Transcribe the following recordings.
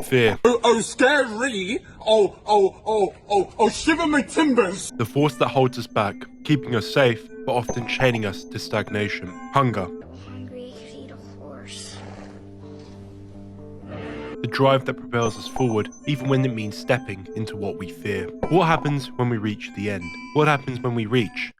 Fear. Oh, scary! Oh, shiver my timbers! The force that holds us back, keeping us safe, but often chaining us to stagnation. Hunger. Hungry could eat a horse. The drive that propels us forward, even when it means stepping into what we fear. What happens when we reach the end? What happens when we reach?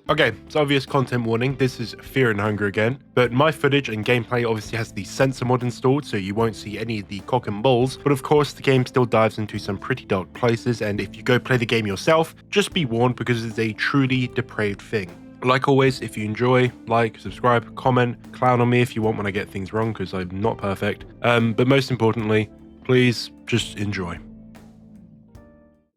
Okay, it's obvious content warning, this is Fear and Hunger again, but my footage and gameplay obviously has the censor mod installed, so you won't see any of the cock and balls, but of course the game still dives into some pretty dark places, and if you go play the game yourself, just be warned because it's a truly depraved thing. Like always, if you enjoy, like, subscribe, comment, clown on me if you want when I get things wrong, because I'm not perfect, but most importantly, please just enjoy.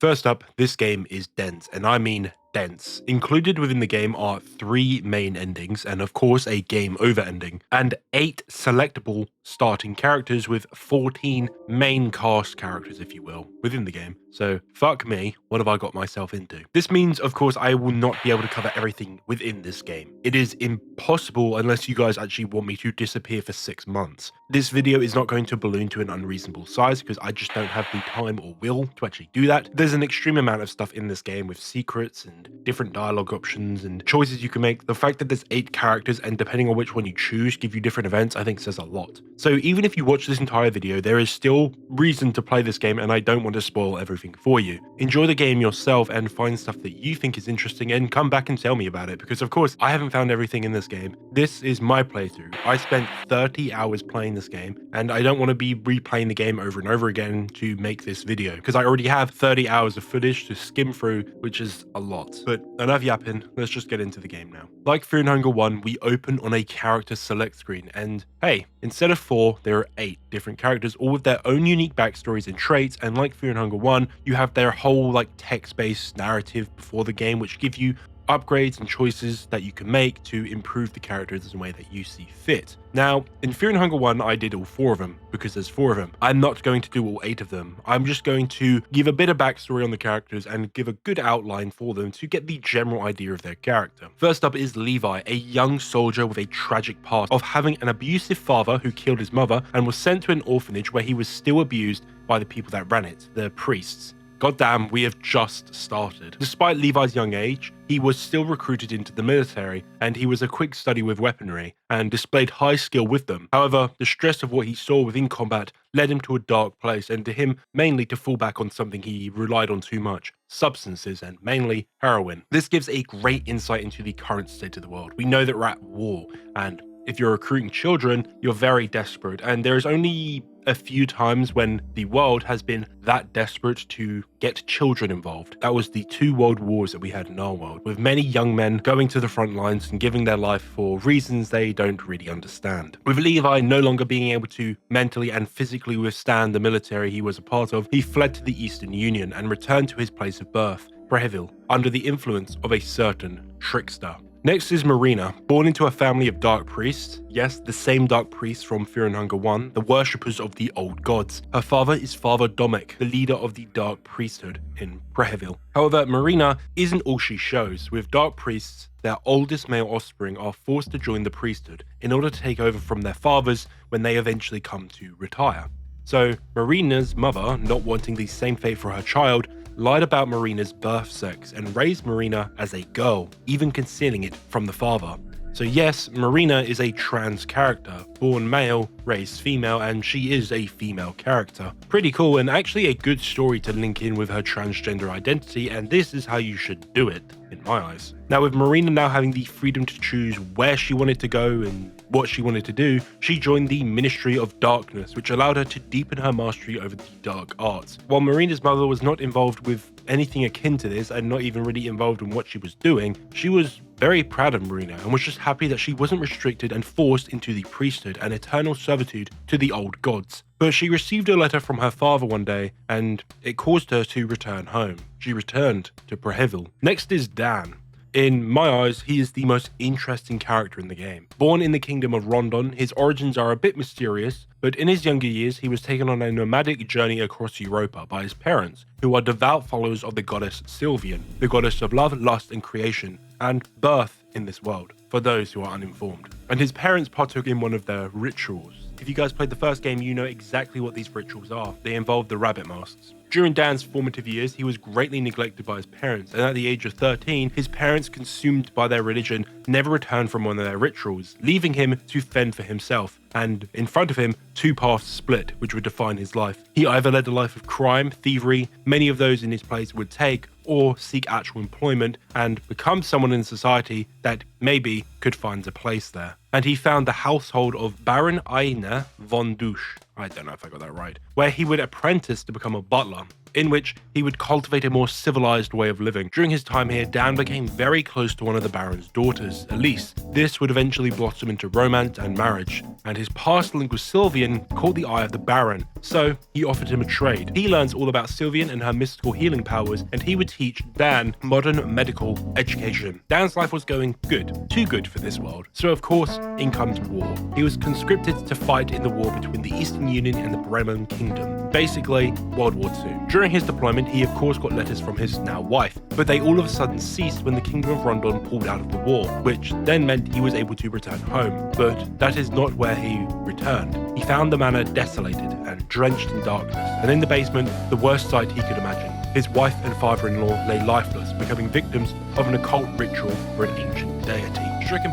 First up, this game is dense, and I mean dense. Included within the game are 3 main endings, and of course a game over ending, and 8 selectable starting characters with 14 main cast characters, if you will, within the game. So fuck me, what have I got myself into? This means, of course, I will not be able to cover everything within this game. It is impossible unless you guys actually want me to disappear for 6 months. This video is not going to balloon to an unreasonable size because I just don't have the time or will to actually do that. There's an extreme amount of stuff in this game with secrets and different dialogue options and choices you can make. The fact that there's 8 characters and depending on which one you choose give you different events, I think says a lot. So even if you watch this entire video, there is still reason to play this game and I don't want to spoil everything for you. Enjoy the game yourself and find stuff that you think is interesting and come back and tell me about it because of course I haven't found everything in this game. This is my playthrough. I spent 30 hours playing this game and I don't want to be replaying the game over and over again to make this video because I already have 30 hours of footage to skim through, which is a lot. But enough yapping, let's just get into the game now. Like Fear and Hunger 1, we open on a character select screen and hey, instead of 4, there are 8 different characters, all with their own unique backstories and traits, and like Fear and Hunger 1, you have their whole like text-based narrative before the game, which give you upgrades and choices that you can make to improve the characters in a way that you see fit. Now, in Fear and Hunger 1, I did all 4 of them, because there's 4 of them. I'm not going to do all 8 of them. I'm just going to give a bit of backstory on the characters and give a good outline for them to get the general idea of their character. First up is Levi, a young soldier with a tragic past of having an abusive father who killed his mother and was sent to an orphanage where he was still abused by the people that ran it, the priests. Goddamn, we have just started. Despite Levi's young age, he was still recruited into the military, and he was a quick study with weaponry, and displayed high skill with them. However, the stress of what he saw within combat led him to a dark place, and to him mainly to fall back on something he relied on too much, substances, and mainly heroin. This gives a great insight into the current state of the world. We know that we're at war, and if you're recruiting children, you're very desperate, and there is only a few times when the world has been that desperate to get children involved. That was the 2 world wars that we had in our world, with many young men going to the front lines and giving their life for reasons they don't really understand. With Levi no longer being able to mentally and physically withstand the military he was a part of, he fled to the Eastern Union and returned to his place of birth, Breheville, under the influence of a certain trickster. Next is Marina, born into a family of dark priests. Yes, the same dark priests from Fear and Hunger 1, the worshippers of the old gods. Her father is Father Domek, the leader of the dark priesthood in Breheville. However, Marina isn't all she shows. With dark priests, their oldest male offspring are forced to join the priesthood in order to take over from their fathers when they eventually come to retire. So, Marina's mother, not wanting the same fate for her child, lied about Marina's birth sex and raised Marina as a girl, even concealing it from the father. So yes, Marina is a trans character, born male, raised female, and she is a female character. Pretty cool and actually a good story to link in with her transgender identity, and this is how you should do it, in my eyes. Now with Marina now having the freedom to choose where she wanted to go and what she wanted to do, she joined the Ministry of Darkness, which allowed her to deepen her mastery over the dark arts. While Marina's mother was not involved with anything akin to this and not even really involved in what she was doing, she was very proud of Marina and was just happy that she wasn't restricted and forced into the priesthood and eternal servitude to the old gods. But she received a letter from her father one day and it caused her to return home. She returned to Prehevil. Next is Dan. In my eyes, he is the most interesting character in the game. Born in the kingdom of Rondon, his origins are a bit mysterious, but in his younger years he was taken on a nomadic journey across Europa by his parents, who are devout followers of the goddess Sylvian, the goddess of love, lust and creation, and birth in this world, for those who are uninformed. And his parents partook in one of their rituals. If you guys played the first game, you know exactly what these rituals are. They involve the rabbit masks. During Dan's formative years, he was greatly neglected by his parents, and at the age of 13, his parents, consumed by their religion, never returned from one of their rituals, leaving him to fend for himself. And in front of him, two paths split, which would define his life. He either led a life of crime, thievery, many of those in his place would take, or seek actual employment and become someone in society that maybe could find a place there. And he found the household of Baron Eine von Dusch, I don't know if I got that right, where he would apprentice to become a butler, in which he would cultivate a more civilized way of living. During his time here, Dan became very close to one of the Baron's daughters, Elise. This would eventually blossom into romance and marriage, and his past link with Sylvian caught the eye of the Baron, so he offered him a trade. He learns all about Sylvian and her mystical healing powers, and he would teach Dan modern medical education. Dan's life was going good, too good for this world, so of course, in comes war. He was conscripted to fight in the war between the Eastern Union and the Bremen Kingdom, basically World War II. During his deployment, he of course got letters from his now wife, but they all of a sudden ceased when the Kingdom of Rondon pulled out of the war, which then meant he was able to return home. But that is not where he returned. He found the manor desolated and drenched in darkness, and in the basement, the worst sight he could imagine. His wife and father-in-law lay lifeless, becoming victims of an occult ritual for an ancient deity. Stricken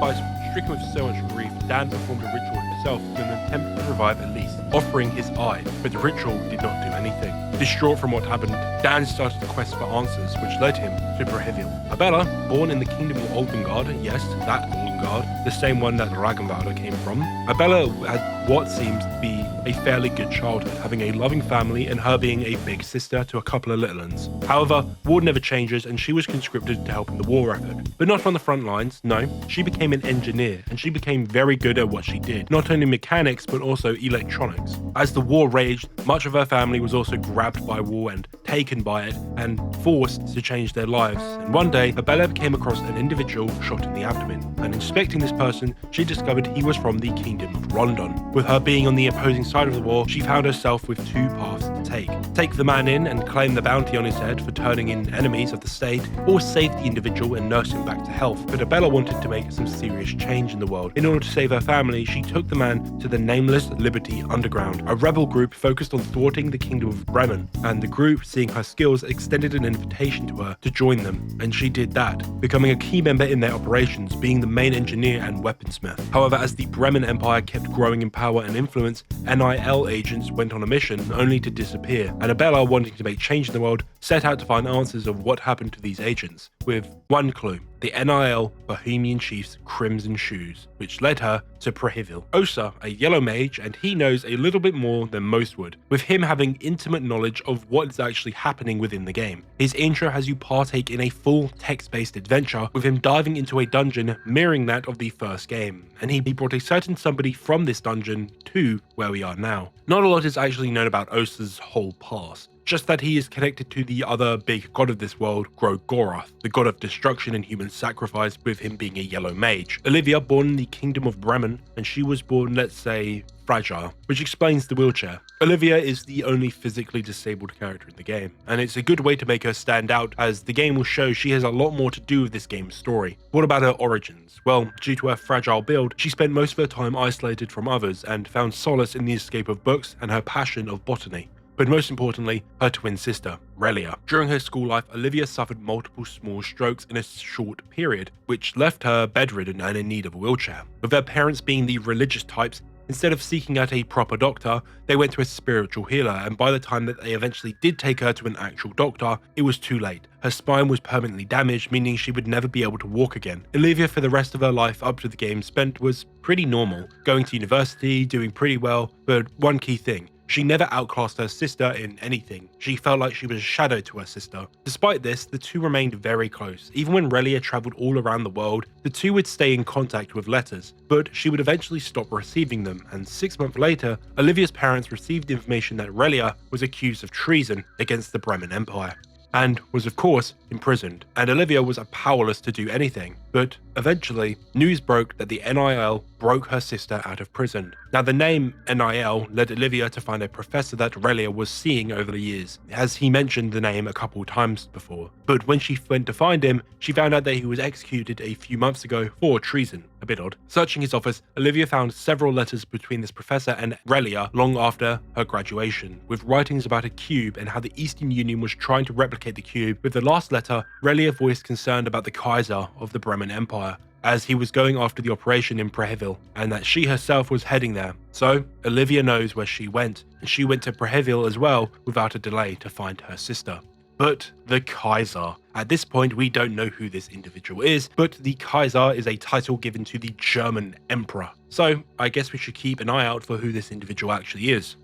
with so much grief, Dan performed a ritual himself in an attempt to revive Elise, offering his eye, but the ritual did not do anything. Distraught from what happened, Dan started the quest for answers, which led him to Prehevil. Abella, born in the kingdom of Oldengarde, yes, that Oldengarde, the same one that Ragnvalder came from, Abella had what seems to be a fairly good childhood, having a loving family and her being a big sister to a couple of little ones. However, war never changes and she was conscripted to help in the war effort. But not on the front lines, no. She became an engineer and she became very good at what she did, not only mechanics but also electronics. As the war raged, much of her family was also grabbed by war and taken by it and forced to change their lives. And one day, Abella came across an individual shot in the abdomen, and inspecting this person, she discovered he was from the Kingdom of Rondon. With her being on the opposing side of the war, she found herself with two paths to take. Take the man in and claim the bounty on his head for turning in enemies of the state, or save the individual and nurse him back to health. But Abella wanted to make some serious change in the world. In order to save her family, she took the man to the Nameless Liberty Underground, a rebel group focused on thwarting the Kingdom of Bremen, and the group, seeing her skills, extended an invitation to her to join them, and she did that, becoming a key member in their operations, being the main engineer and weaponsmith. However, as the Bremen Empire kept growing in power and influence, NIL agents went on a mission only to disappear, and Abella, wanting to make change in the world, set out to find answers of what happened to these agents, with one clue: the NIL Bohemian Chief's crimson shoes, which led her to Prehevil. Osa, a yellow mage, and he knows a little bit more than most would, with him having intimate knowledge of what is actually happening within the game. His intro has you partake in a full text-based adventure, with him diving into a dungeon mirroring that of the first game, and he brought a certain somebody from this dungeon to where we are now. Not a lot is actually known about Osa's whole past, just that he is connected to the other big god of this world, Grogorath, the god of destruction and human sacrifice, with him being a yellow mage. Olivia, born in the Kingdom of Bremen, and she was born, let's say, fragile, which explains the wheelchair. Olivia is the only physically disabled character in the game, and it's a good way to make her stand out, as the game will show she has a lot more to do with this game's story. What about her origins? Well, due to her fragile build, she spent most of her time isolated from others and found solace in the escape of books and her passion of botany. But most importantly, her twin sister, Relia. During her school life, Olivia suffered multiple small strokes in a short period, which left her bedridden and in need of a wheelchair. With her parents being the religious types, Instead of seeking out a proper doctor, they went to a spiritual healer, and by the time that they eventually did take her to an actual doctor, it was too late. Her spine was permanently damaged, meaning she would never be able to walk again. Olivia, for the rest of her life up to the game spent, was pretty normal, going to university, doing pretty well, but one key thing: she never outclassed her sister in anything. She felt like she was a shadow to her sister. Despite this, the two remained very close. Even when Relia travelled all around the world, the two would stay in contact with letters, but she would eventually stop receiving them, and 6 months later, Olivia's parents received information that Relia was accused of treason against the Bremen Empire, and was of course imprisoned, and Olivia was powerless to do anything. But eventually, news broke that the NIL broke her sister out of prison. Now, the name NIL led Olivia to find a professor that Relia was seeing over the years, as he mentioned the name a couple times before. But when she went to find him, she found out that he was executed a few months ago for treason. A bit odd. Searching his office, Olivia found several letters between this professor and Relia long after her graduation, with writings about a cube and how the Eastern Union was trying to replicate the cube. With the last letter, Relia voiced concern about the Kaiser of the Bremen Empire, as he was going after the operation in Preheville, and that she herself was heading there. So, Olivia knows where she went, and she went to Preheville as well without a delay to find her sister. But the Kaiser. At this point, we don't know who this individual is, but the Kaiser is a title given to the German Emperor. So I guess we should keep an eye out for who this individual actually is.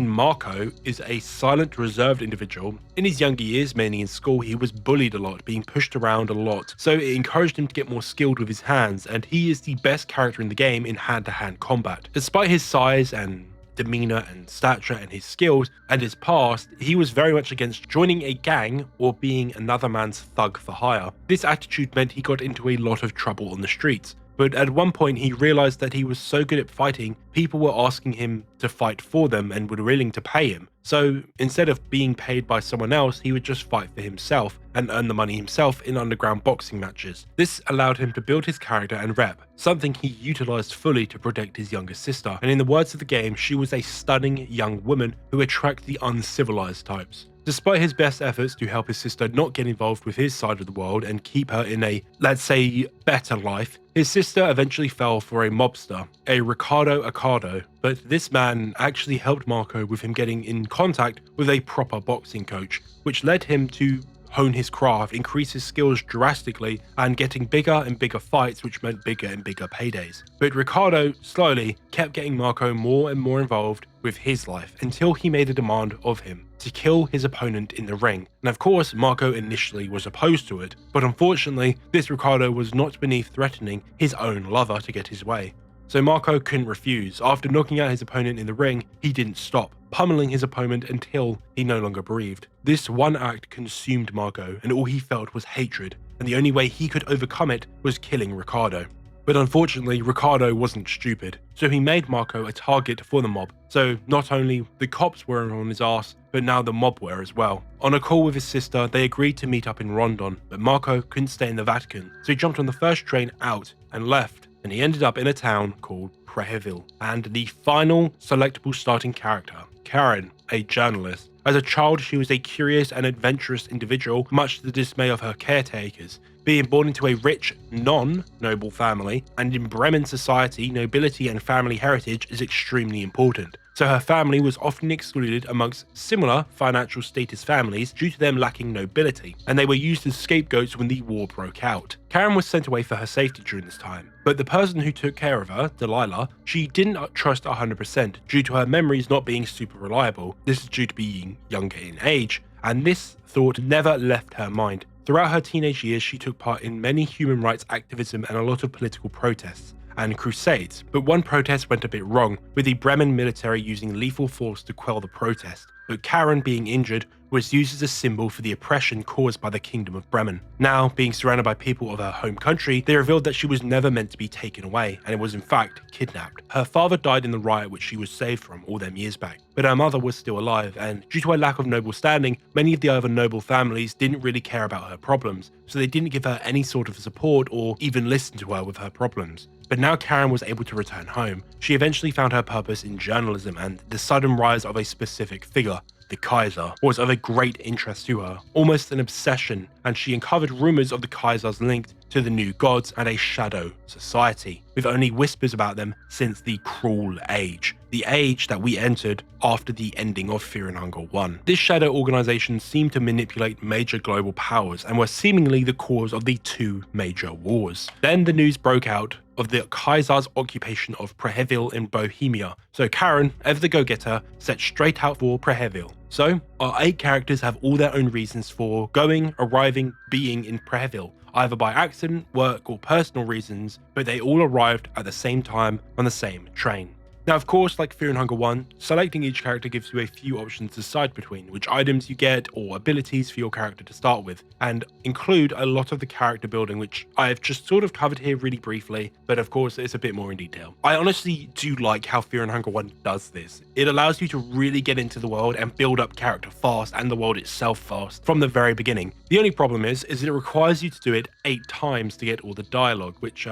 Marco is a silent, reserved individual. In his younger years, mainly in school, he was bullied a lot, being pushed around a lot. So it encouraged him to get more skilled with his hands, and he is the best character in the game in hand-to-hand combat. Despite his size and demeanor and stature and his skills and his past, he was very much against joining a gang or being another man's thug for hire. This attitude meant he got into a lot of trouble on the streets. But at one point he realized that he was so good at fighting, people were asking him to fight for them and were willing to pay him. So instead of being paid by someone else, he would just fight for himself and earn the money himself in underground boxing matches. This allowed him to build his character and rep, something he utilized fully to protect his younger sister. And in the words of the game, she was a stunning young woman who attracted the uncivilized types. Despite his best efforts to help his sister not get involved with his side of the world and keep her in a, let's say, better life, his sister eventually fell for a mobster, a Ricardo Accardo, but this man actually helped Marco with him getting in contact with a proper boxing coach, which led him to hone his craft, increase his skills drastically, and getting bigger and bigger fights, which meant bigger and bigger paydays. But Ricardo slowly kept getting Marco more and more involved with his life until he made a demand of him to kill his opponent in the ring. And of course, Marco initially was opposed to it, but unfortunately, this Ricardo was not beneath threatening his own lover to get his way. So Marco couldn't refuse. After knocking out his opponent in the ring, he didn't stop, pummeling his opponent until he no longer breathed. This one act consumed Marco, and all he felt was hatred, and the only way he could overcome it was killing Ricardo. But unfortunately, Ricardo wasn't stupid, so he made Marco a target for the mob. So not only the cops were on his ass, but now the mob were as well. On a call with his sister, they agreed to meet up in Rondon, but Marco couldn't stay in the Vatican, so he jumped on the first train out and left, and he ended up in a town called Preheville. And the final selectable starting character, Karen, a journalist. As a child, she was a curious and adventurous individual, much to the dismay of her caretakers. Being born into a rich, non-noble family, and in Bremen society, nobility and family heritage is extremely important. So her family was often excluded amongst similar financial status families due to them lacking nobility, and they were used as scapegoats when the war broke out. Karen was sent away for her safety during this time, but the person who took care of her, Delilah, she didn't trust 100% due to her memories not being super reliable. This is due to being younger in age, and this thought never left her mind. Throughout her teenage years, she took part in many human rights activism and a lot of political protests and crusades, but one protest went a bit wrong, with the Bremen military using lethal force to quell the protest. But Karen, being injured, was used as a symbol for the oppression caused by the Kingdom of Bremen. Now, being surrounded by people of her home country, they revealed that she was never meant to be taken away, and was in fact kidnapped. Her father died in the riot which she was saved from all them years back, but her mother was still alive, and due to her lack of noble standing, many of the other noble families didn't really care about her problems, so they didn't give her any sort of support or even listen to her with her problems. But now Karen was able to return home. She eventually found her purpose in journalism and the sudden rise of a specific figure, the Kaiser, was of a great interest to her, almost an obsession, and she uncovered rumors of the Kaisers linked to the new gods and a shadow society, with only whispers about them since the Cruel Age, the age that we entered after the ending of Fear and Hunger 1. This shadow organization seemed to manipulate major global powers and were seemingly the cause of the 2 major wars. Then the news broke out of the Kaiser's occupation of Prehevil in Bohemia, so Karen, ever the go-getter, set straight out for Prehevil. So, our 8 characters have all their own reasons for going, arriving, being in Prehevil, either by accident, work, or personal reasons, but they all arrived at the same time on the same train. Now, of course, like Fear and Hunger 1, selecting each character gives you a few options to decide between, which items you get or abilities for your character to start with, and include a lot of the character building, which I've just sort of covered here really briefly, but of course it's a bit more in detail. I honestly do like how Fear and Hunger 1 does this. It allows you to really get into the world and build up character fast and the world itself fast from the very beginning. The only problem is it requires you to do it 8 times to get all the dialogue, which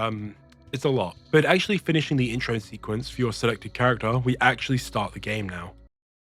it's a lot. But actually finishing the intro sequence for your selected character, we actually start the game now.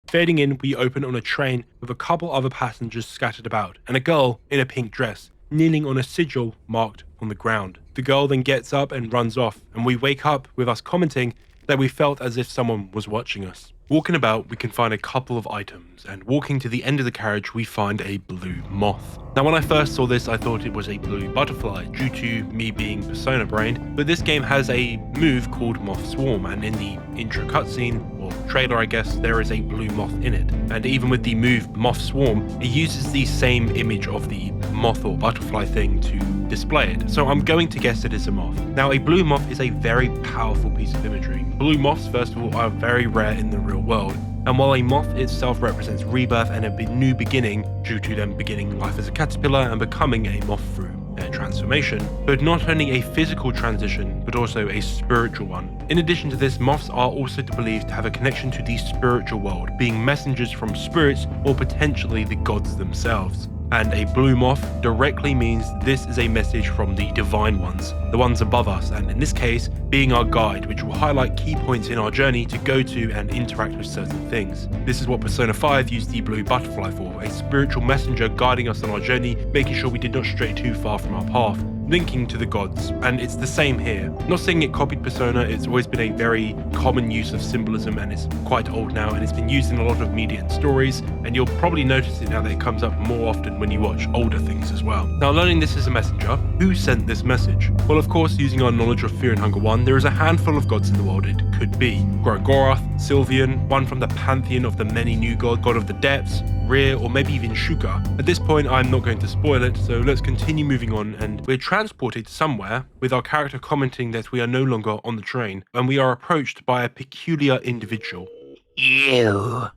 Fading in, we open on a train with a couple other passengers scattered about, and a girl in a pink dress, kneeling on a sigil marked on the ground. The girl then gets up and runs off, and we wake up with us commenting that we felt as if someone was watching us. Walking about, we can find a couple of items, and walking to the end of the carriage, we find a blue moth. Now, when I first saw this, I thought it was a blue butterfly due to me being Persona brained, but this game has a move called Moth Swarm, and in the intro cutscene, or trailer I guess, there is a blue moth in it. And even with the move Moth Swarm, it uses the same image of the moth or butterfly thing to display it, so I'm going to guess it is a moth. Now, a blue moth is a very powerful piece of imagery. Blue moths, first of all, are very rare in the real world, and while a moth itself represents rebirth and a new beginning due to them beginning life as a caterpillar and becoming a moth through their transformation, but not only a physical transition but also a spiritual one. In addition to this, moths are also believed to have a connection to the spiritual world, being messengers from spirits or potentially the gods themselves. And a blue moth directly means this is a message from the divine ones, the ones above us, and in this case, being our guide, which will highlight key points in our journey to go to and interact with certain things. This is what Persona 5 used the blue butterfly for, a spiritual messenger guiding us on our journey, making sure we did not stray too far from our path, linking to the gods, and it's the same here. Not saying it copied Persona, it's always been a very common use of symbolism and it's quite old now and it's been used in a lot of media and stories, and you'll probably notice it now that it comes up more often when you watch older things as well. Now, learning this is a messenger, who sent this message? Well, of course, using our knowledge of Fear and Hunger 1, there is a handful of gods in the world it could be. Gorgoroth, Sylvian, one from the pantheon of the many new god of the depths, Rear, or maybe even Shuka. At this point, I'm not going to spoil it, so let's continue moving on, and we're transported somewhere with our character commenting that we are no longer on the train, and we are approached by a peculiar individual. You.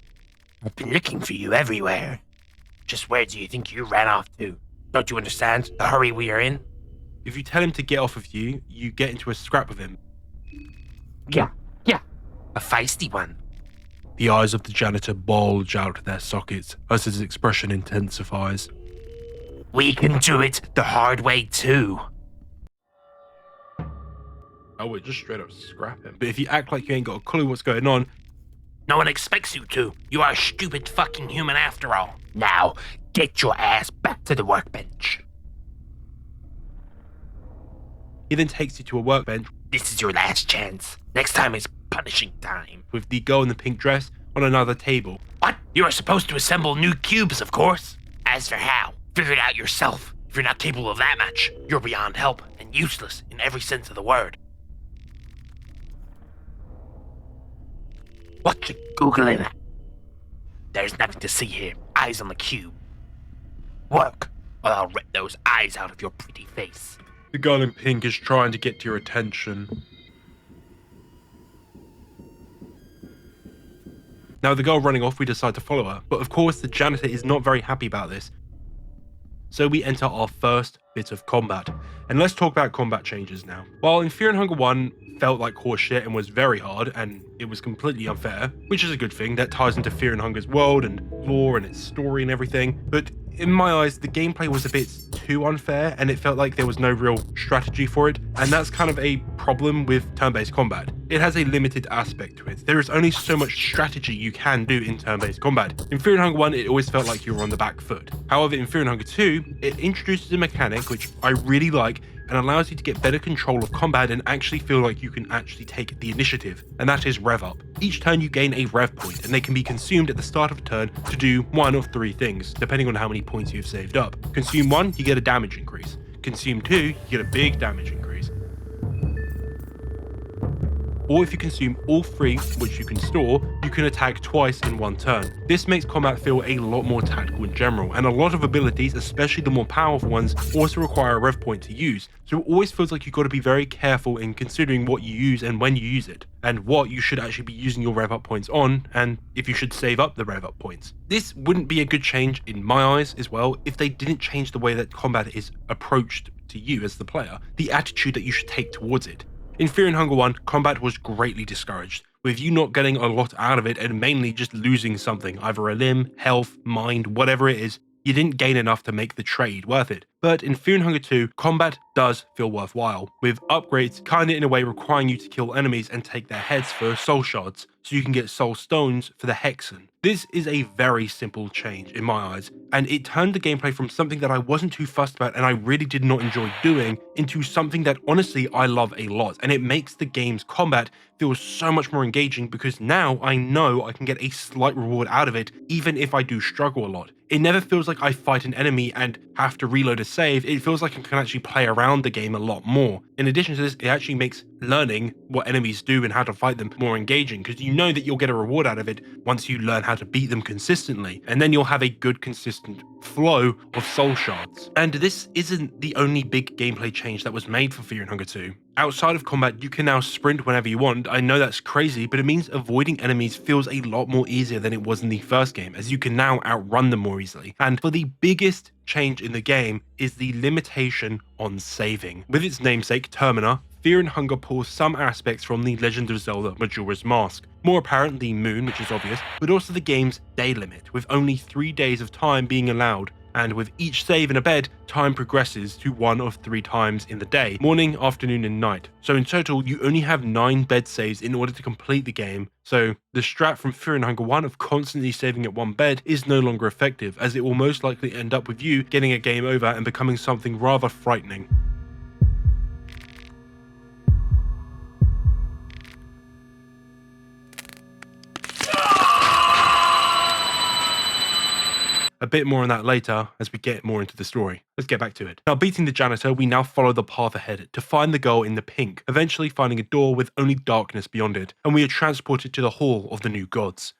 I've been looking for you everywhere. Just where do you think you ran off to? Don't you understand the hurry we are in? If you tell him to get off of you, you get into a scrap with him. Yeah. A feisty one. The eyes of the janitor bulge out their sockets as his expression intensifies. We can do it the hard way too. I would just straight up scrap him. But if you act like you ain't got a clue what's going on, No one expects you to. You are a stupid fucking human after all. Now, get your ass back to the workbench. he then takes you to a workbench This is your last chance. Next time is punishing time. with the girl in the pink dress on another table. What? You are supposed to assemble new cubes, of course. As for how, figure it out yourself. If you're not capable of that much, you're beyond help and useless in every sense of the word. What you Googling at? There's nothing to see here. Eyes on the cube. Work, or I'll rip those eyes out of your pretty face. The girl in pink is trying to get your attention. Now, the girl running off, we decide to follow her, but of course the janitor is not very happy about this. So we enter our first bit of combat. And let's talk about combat changes now. While in Fear and Hunger 1 felt like horseshit and was very hard, and it was completely unfair, which is a good thing, that ties into Fear and Hunger's world and lore and its story and everything, but in my eyes, the gameplay was a bit too unfair, and it felt like there was no real strategy for it, and that's kind of a problem with turn-based combat. it has a limited aspect to it. There is only so much strategy you can do in turn-based combat. In Fear and Hunger 1, it always felt like you were on the back foot. However, in Fear and Hunger 2, it introduces a mechanic which I really like and allows you to get better control of combat and actually feel like you can actually take the initiative, and that is rev up. Each turn you gain a rev point, and they can be consumed at the start of a turn to do one of three things, depending on how many points you have saved up. Consume 1, you get a damage increase. Consume 2, you get a big damage increase. Or if you consume all three, which you can store, you can attack twice in one turn. This makes combat feel a lot more tactical in general, and a lot of abilities, especially the more powerful ones, also require a rev point to use, so it always feels like you've got to be very careful in considering what you use and when you use it, and what you should actually be using your rev up points on, and if you should save up the rev up points. This wouldn't be a good change in my eyes as well if they didn't change the way that combat is approached to you as the player, the attitude that you should take towards it. In Fear and Hunger 1, combat was greatly discouraged, with you not getting a lot out of it and mainly just losing something, either a limb, health, mind, whatever it is. You didn't gain enough to make the trade worth it. But in Fear and Hunger 2, combat does feel worthwhile, with upgrades kinda in a way requiring you to kill enemies and take their heads for soul shards, so you can get soul stones for the hexen. This is a very simple change in my eyes, and it turned the gameplay from something that I wasn't too fussed about and I really did not enjoy doing into something that honestly I love a lot, and it makes the game's combat feel so much more engaging because now I know I can get a slight reward out of it even if I do struggle a lot. It never feels like I fight an enemy and have to reload a save, it feels like I can actually play around the game a lot more. In addition to this, it actually makes learning what enemies do and how to fight them more engaging, because you know that you'll get a reward out of it once you learn how to beat them consistently, and then you'll have a good consistent flow of soul shards. And this isn't the only big gameplay change that was made for Fear and Hunger 2. Outside of combat, you can now sprint whenever you want. I know that's crazy, but it means avoiding enemies feels a lot more easier than it was in the first game, as you can now outrun them more easily. And for the biggest change in the game is the limitation on saving. With its namesake, Termina, Fear and Hunger pulls some aspects from The Legend of Zelda Majora's Mask. More apparent, the moon, which is obvious, but also the game's day limit, with only 3 days of time being allowed. And with each save in a bed, time progresses to 1 of 3 times in the day, morning, afternoon, and night. So in total, you only have 9 bed saves in order to complete the game. So the strat from Fear and Hunger 1 of constantly saving at one bed is no longer effective, as it will most likely end up with you getting a game over and becoming something rather frightening. A bit more on that later as we get more into the story. Let's get back to it. Now, beating the janitor, we now follow the path ahead to find the girl in the pink, eventually finding a door with only darkness beyond it, and we are transported to the Hall of the New Gods.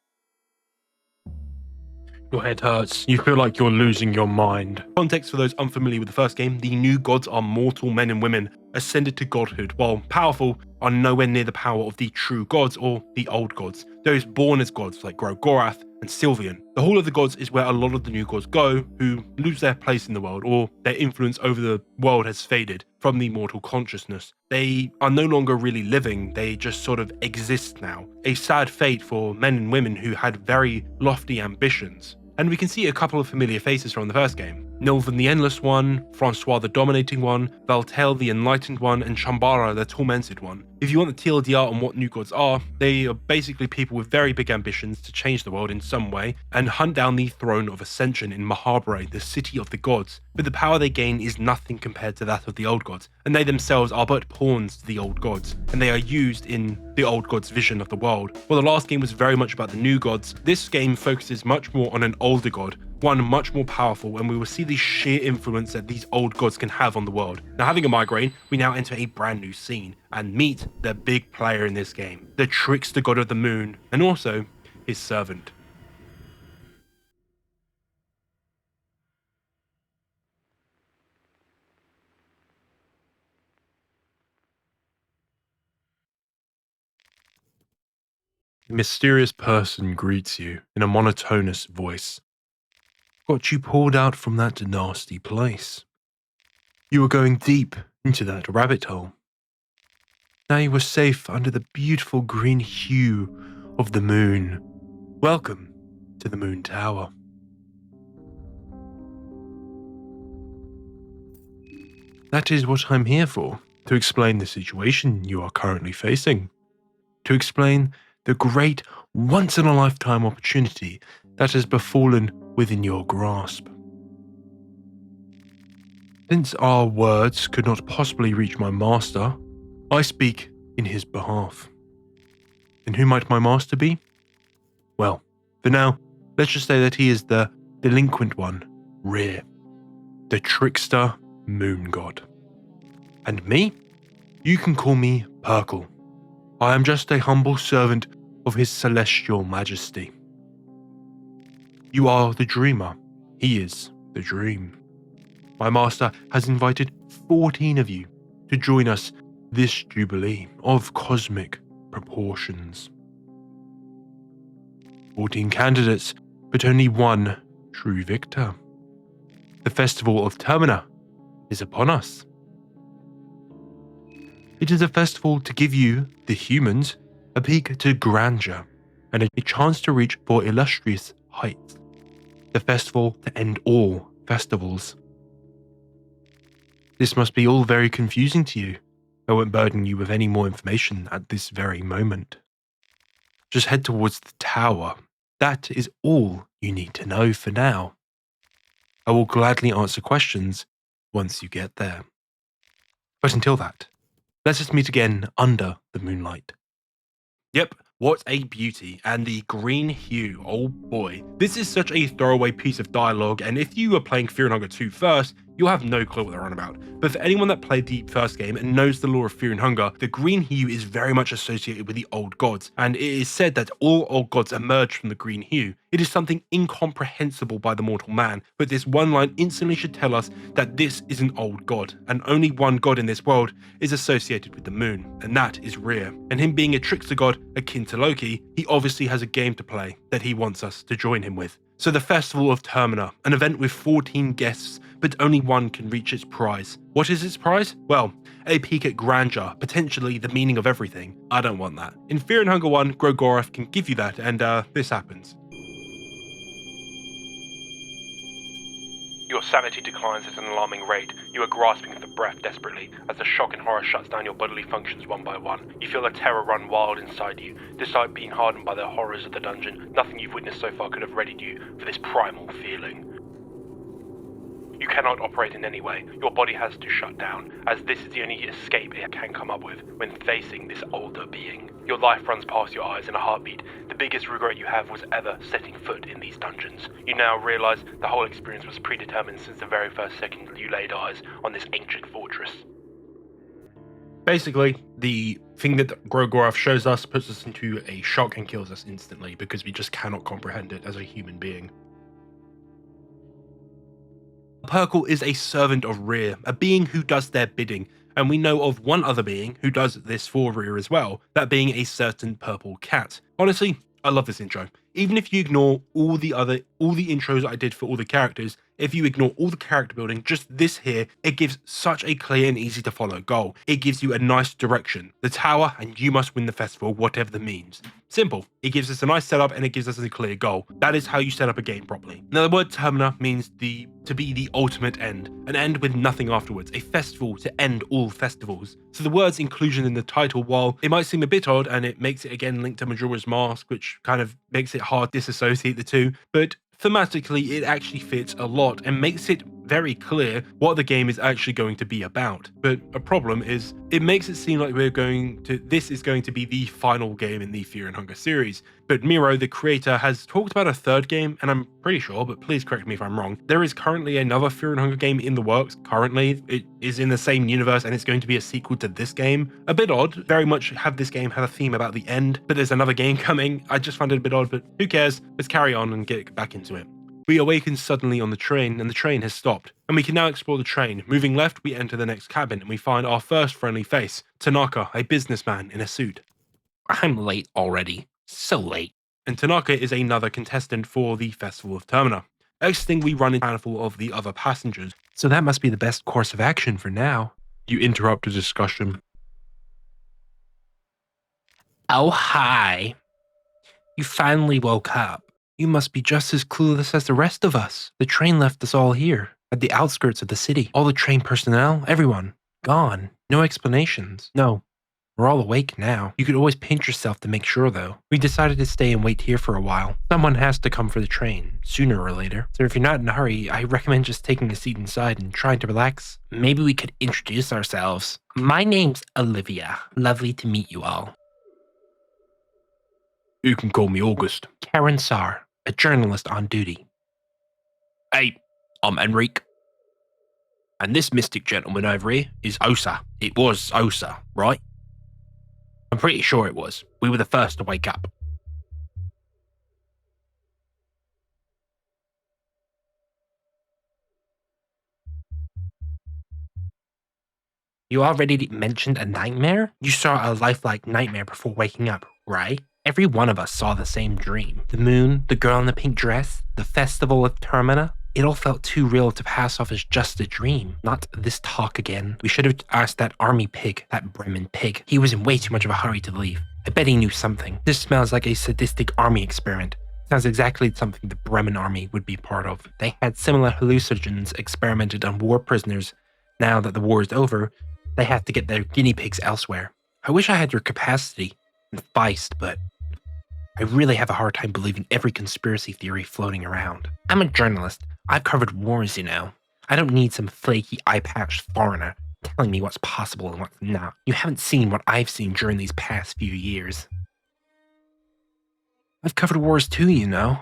Your head hurts. You feel like you're losing your mind. Context for those unfamiliar with the first game, the new gods are mortal men and women ascended to godhood, while powerful are nowhere near the power of the true gods or the old gods, those born as gods like Grogorath and Sylvian. The Hall of the Gods is where a lot of the new gods go who lose their place in the world, or their influence over the world has faded from the mortal consciousness. They are no longer really living, they just sort of exist now. A sad fate for men and women who had very lofty ambitions. And we can see a couple of familiar faces from the first game. Nilvan the Endless One, Francois the Dominating One, Valtel the Enlightened One, and Shambhala the Tormented One. If you want the TLDR on what new gods are, they are basically people with very big ambitions to change the world in some way and hunt down the throne of Ascension in Mahabharata, the city of the gods. But the power they gain is nothing compared to that of the old gods, and they themselves are but pawns to the old gods, and they are used in the old gods' vision of the world. While the last game was very much about the new gods, this game focuses much more on an older god, one much more powerful, and we will see the sheer influence that these old gods can have on the world. Now, having a migraine, we now enter a brand new scene and meet the big player in this game, the trickster god of the moon, and also his servant. A mysterious person greets you in a monotonous voice. Got you pulled out from that nasty place. You were going deep into that rabbit hole. Now you were safe under the beautiful green hue of the moon. Welcome to the Moon Tower. That is what I'm here for, to explain the situation you are currently facing. to explain the great once-in-a-lifetime opportunity that has befallen within your grasp. Since our words could not possibly reach my master, I speak in his behalf. And who might my master be? Well, for now, let's just say that he is the delinquent one, Rear, the trickster moon god. And me? You can call me Perkle. I am just a humble servant of his celestial majesty. You are the dreamer. He is the dream. My master has invited 14 of you to join us this jubilee of cosmic proportions. 14 candidates, but only one true victor. The festival of Termina is upon us. It is a festival to give you, the humans, a peek to grandeur and a chance to reach for illustrious heights. The festival to end all festivals. This must be all very confusing to you. I won't burden you with any more information at this very moment. Just head towards the tower. That is all you need to know for now. I will gladly answer questions once you get there. But until that, let us meet again under the moonlight. Yep, what a beauty, and the green hue, oh boy. This is such a throwaway piece of dialogue, and if you were playing Fear and Hunger 2 first, you'll have no clue what they're on about. But for anyone that played the first game and knows the lore of Fear and Hunger, the green hue is very much associated with the old gods, and it is said that all old gods emerged from the green hue. It is something incomprehensible by the mortal man, but this one line instantly should tell us that this is an old god, and only one god in this world is associated with the moon, and that is Rhea. And him being a trickster god akin to Loki, he obviously has a game to play that he wants us to join him with. So the Festival of Termina, an event with 14 guests, but only one can reach its prize. What is its prize? Well, a peek at grandeur, potentially the meaning of everything. I don't want that. In Fear and Hunger 1, Grogorath can give you that, and this happens. Your sanity declines at an alarming rate. You are grasping for breath desperately as the shock and horror shuts down your bodily functions one by one. You feel the terror run wild inside you. Despite being hardened by the horrors of the dungeon, nothing you've witnessed so far could have readied you for this primal feeling. You cannot operate in any way. Your body has to shut down, as this is the only escape it can come up with when facing this older being. Your life runs past your eyes in a heartbeat. The biggest regret you have was ever setting foot in these dungeons. You now realize the whole experience was predetermined since the very first second you laid eyes on this ancient fortress. Basically, the thing that Grogorath shows us puts us into a shock and kills us instantly because we just cannot comprehend it as a human being. Perkle is a servant of Rhea, a being who does their bidding, and we know of one other being who does this for Rhea as well, that being a certain purple cat. Honestly, I love this intro. Even if you ignore all the intros I did for all the characters, if you ignore all the character building, just this here, it gives such a clear and easy to follow goal. It gives you a nice direction. The tower, and you must win the festival, whatever the means. Simple. It gives us a nice setup and it gives us a clear goal. That is how you set up a game properly. Now, the word Termina means to be the ultimate end, an end with nothing afterwards, a festival to end all festivals. So the word's inclusion in the title, while it might seem a bit odd and it makes it again linked to Majora's Mask, which kind of makes it hard to disassociate the two, but thematically it actually fits a lot and makes it very clear what the game is actually going to be about. But a problem is it makes it seem like this is going to be the final game in the Fear and Hunger series. But Miro, the creator, has talked about a third game, and I'm pretty sure, but please correct me if I'm wrong, there is currently another Fear and Hunger game in the works. Currently, it is in the same universe and it's going to be a sequel to this game. A bit odd, very much have this game have a theme about the end, but there's another game coming. I just found it a bit odd, but who cares? Let's carry on and get back into it. We awaken suddenly on the train, and the train has stopped, and we can now explore the train. Moving left, we enter the next cabin, and we find our first friendly face, Tanaka, a businessman in a suit. I'm late already. So late. And Tanaka is another contestant for the Festival of Termina. Exiting, we run into a handful of the other passengers. So that must be the best course of action for now. You interrupt the discussion. Oh, hi. You finally woke up. You must be just as clueless as the rest of us. The train left us all here, at the outskirts of the city. All the train personnel, everyone, gone. No explanations. No, We're all awake now. You could always pinch yourself to make sure though. We decided to stay and wait here for a while. Someone has to come for the train, sooner or later. So if you're not in a hurry, I recommend just taking a seat inside and trying to relax. Maybe we could introduce ourselves. My name's Olivia. Lovely to meet you all. You can call me August. Karen Sarr, a journalist on duty. Hey, I'm Enrique. And this mystic gentleman over here is Osa. It was Osa, right? I'm pretty sure it was. We were the first to wake up. You already mentioned a nightmare? You saw a lifelike nightmare before waking up, right? Every one of us saw the same dream. The moon, the girl in the pink dress, the festival of Termina. It all felt too real to pass off as just a dream. Not this talk again. We should have asked that army pig, that Bremen pig. He was in way too much of a hurry to leave. I bet he knew something. This smells like a sadistic army experiment. Sounds exactly something the Bremen army would be part of. They had similar hallucinogens experimented on war prisoners. Now that the war is over, they have to get their guinea pigs elsewhere. I wish I had your capacity and feist, but I really have a hard time believing every conspiracy theory floating around. I'm a journalist. I've covered wars, you know. I don't need some flaky, eye-patched foreigner telling me what's possible and what's not. You haven't seen what I've seen during these past few years. I've covered wars too, you know.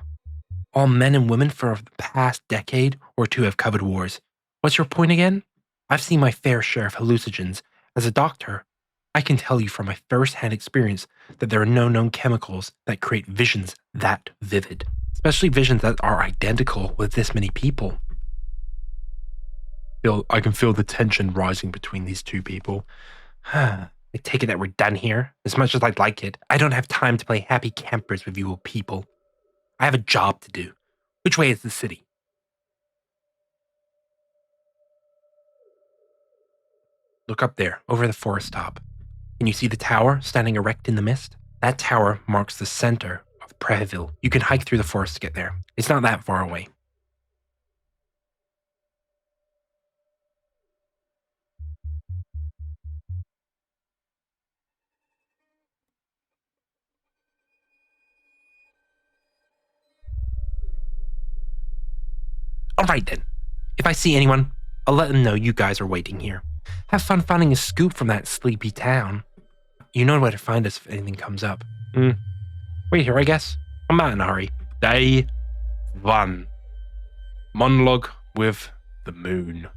All men and women for the past decade or two have covered wars. What's your point again? I've seen my fair share of hallucinogens. As a doctor, I can tell you from my first-hand experience that there are no known chemicals that create visions that vivid, especially visions that are identical with this many people. I can feel the tension rising between these two people. I take it that we're done here. As much as I'd like it, I don't have time to play happy campers with you people. I have a job to do. Which way is the city? Look up there, over the forest top. Can you see the tower standing erect in the mist? That tower marks the center of Preville. You can hike through the forest to get there. It's not that far away. Alright then. If I see anyone, I'll let them know you guys are waiting here. Have fun finding a scoop from that sleepy town. You know where to find us if anything comes up. Wait here, I guess. I'm not in a hurry. Day 1. Monologue with the moon.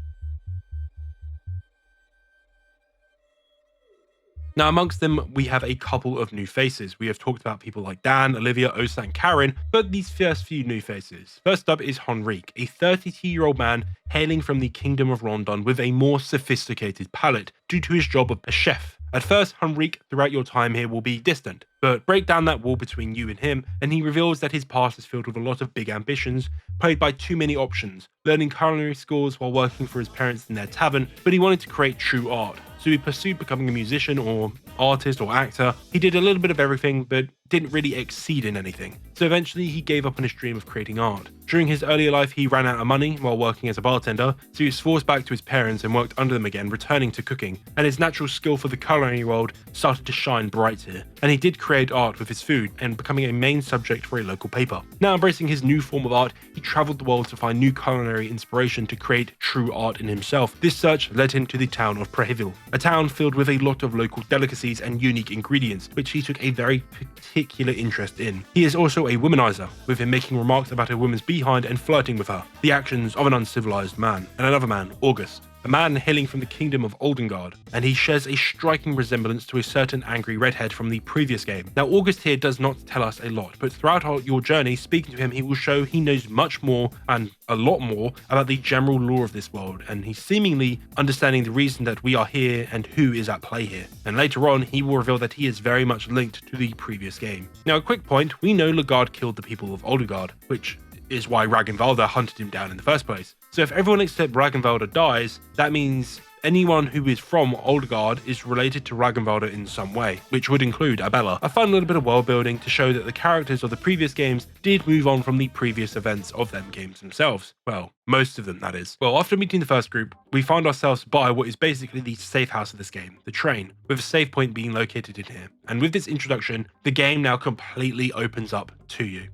Now, amongst them, we have a couple of new faces. We have talked about people like Dan, Olivia, Osa, and Karen, but these first few new faces. First up is Henrique, a 32-year-old man hailing from the Kingdom of Rondon with a more sophisticated palate due to his job of a chef. At first, Henrique, throughout your time here, will be distant, but break down that wall between you and him, and he reveals that his past is filled with a lot of big ambitions, plagued by too many options, learning culinary skills while working for his parents in their tavern, but he wanted to create true art. So he pursued becoming a musician or artist or actor. He did a little bit of everything, but didn't really exceed in anything. So eventually he gave up on his dream of creating art. During his earlier life, he ran out of money while working as a bartender, so he was forced back to his parents and worked under them again, returning to cooking. And his natural skill for the culinary world started to shine bright here. And he did create art with his food and becoming a main subject for a local paper. Now embracing his new form of art, he traveled the world to find new culinary inspiration to create true art in himself. This search led him to the town of Preville, a town filled with a lot of local delicacies and unique ingredients, which he took a very particular interest in. He is also a womanizer, with him making remarks about a woman's behind and flirting with her, the actions of an uncivilized man. And another man, August, a man hailing from the kingdom of Oldengard, and he shares a striking resemblance to a certain angry redhead from the previous game. Now, August here does not tell us a lot, but throughout your journey, speaking to him, he will show he knows much more and a lot more about the general lore of this world, and he's seemingly understanding the reason that we are here and who is at play here. And later on, he will reveal that he is very much linked to the previous game. Now, a quick point, we know Lagard killed the people of Oldengard, which is why Ragnvalda hunted him down in the first place. So if everyone except Ragnvalda dies, that means anyone who is from Oldgard is related to Ragnvalda in some way, which would include Abella. A fun little bit of world building to show that the characters of the previous games did move on from the previous events of them games themselves. Well, most of them, that is. Well, after meeting the first group, we find ourselves by what is basically the safe house of this game, the train, with a save point being located in here. And with this introduction, the game now completely opens up to you.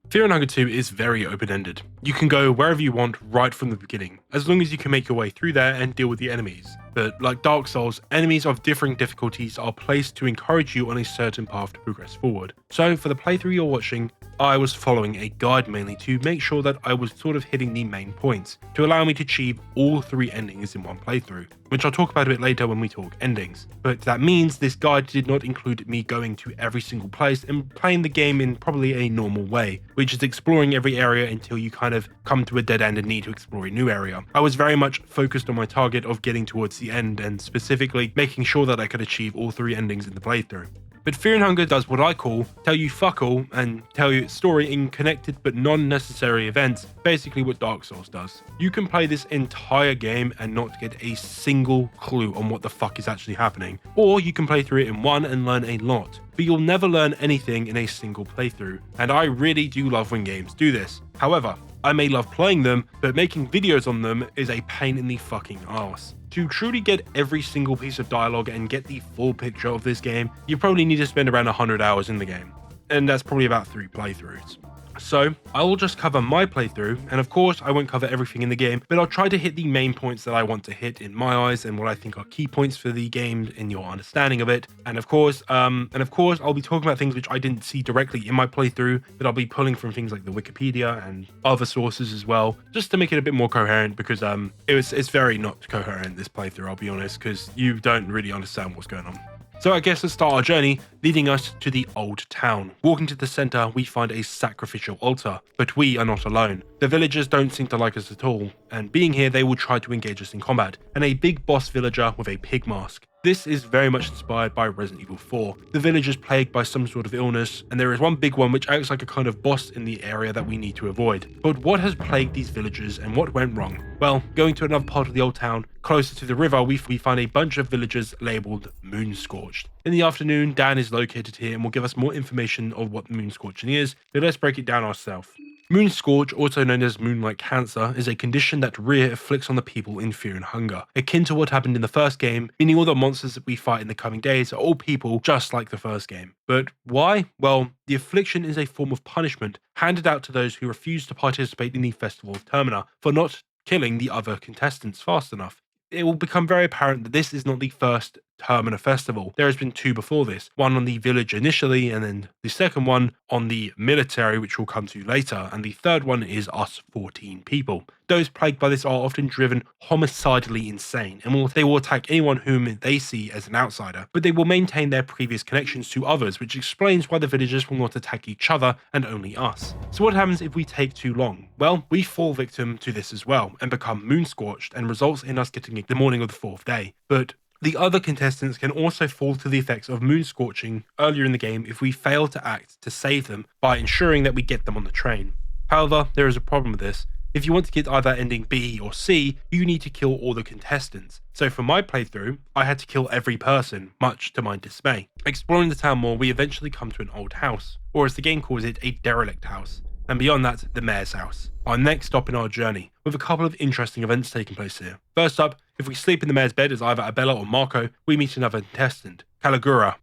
Fear and Hunger 2 is very open-ended. You can go wherever you want right from the beginning, as long as you can make your way through there and deal with the enemies. But like Dark Souls, enemies of differing difficulties are placed to encourage you on a certain path to progress forward. So for the playthrough you're watching, I was following a guide mainly to make sure that I was sort of hitting the main points, to allow me to achieve all 3 endings in one playthrough, which I'll talk about a bit later when we talk endings. But that means this guide did not include me going to every single place and playing the game in probably a normal way, which is exploring every area until you kind of come to a dead end and need to explore a new area. I was very much focused on my target of getting towards the end and specifically making sure that I could achieve all 3 endings in the playthrough. But Fear and Hunger does what I call tell you fuck all and tell you its story in connected but non-necessary events, basically what Dark Souls does. You can play this entire game and not get a single clue on what the fuck is actually happening, or you can play through it in one and learn a lot, but you'll never learn anything in a single playthrough, and I really do love when games do this. However, I may love playing them, but making videos on them is a pain in the fucking arse. To truly get every single piece of dialogue and get the full picture of this game, you probably need to spend around 100 hours in the game, and that's probably about 3 playthroughs. So I will just cover my playthrough, and of course I won't cover everything in the game, but I'll try to hit the main points that I want to hit in my eyes and what I think are key points for the game in your understanding of it. And of course I'll be talking about things which I didn't see directly in my playthrough, but I'll be pulling from things like the Wikipedia and other sources as well, just to make it a bit more coherent, because it's very not coherent, this playthrough, I'll be honest, because you don't really understand what's going on. So I guess let's start our journey, leading us to the old town. Walking to the center, we find a sacrificial altar, but we are not alone. The villagers don't seem to like us at all, and being here they will try to engage us in combat, and a big boss villager with a pig mask. This is very much inspired by Resident Evil 4. The village is plagued by some sort of illness, and there is one big one which acts like a kind of boss in the area that we need to avoid. But what has plagued these villagers and what went wrong? Well, going to another part of the old town, closer to the river, we find a bunch of villagers labelled Moonscorched. In the afternoon, Dan is located here and will give us more information of what Moonscorching is, but let's break it down ourselves. Moonscorch, also known as moonlight cancer, is a condition that afflicts on the people in Fear and Hunger, akin to what happened in the first game, meaning all the monsters that we fight in the coming days are all people just like the first game. But why? Well, the affliction is a form of punishment handed out to those who refuse to participate in the Festival of Termina for not killing the other contestants fast enough. It will become very apparent that this is not the first Termina festival. There has been 2 before this, one on the village initially, and then the second one on the military, which we'll come to later, and the third one is us 14 people. Those plagued by this are often driven homicidally insane, and they will attack anyone whom they see as an outsider, but they will maintain their previous connections to others, which explains why the villagers will not attack each other and only us. So what happens if we take too long? Well, we fall victim to this as well, and become moonscorched, and results in us getting the morning of the 4th day. But the other contestants can also fall to the effects of moonscorching earlier in the game if we fail to act to save them by ensuring that we get them on the train. However, there is a problem with this. If you want to get either ending B or C, you need to kill all the contestants. So for my playthrough, I had to kill every person, much to my dismay. Exploring the town more, we eventually come to an old house, or as the game calls it, a derelict house. And beyond that, the mayor's house. Our next stop in our journey, with a couple of interesting events taking place here. First up, if we sleep in the mayor's bed as either Abella or Marco, we meet another contestant, Caligura.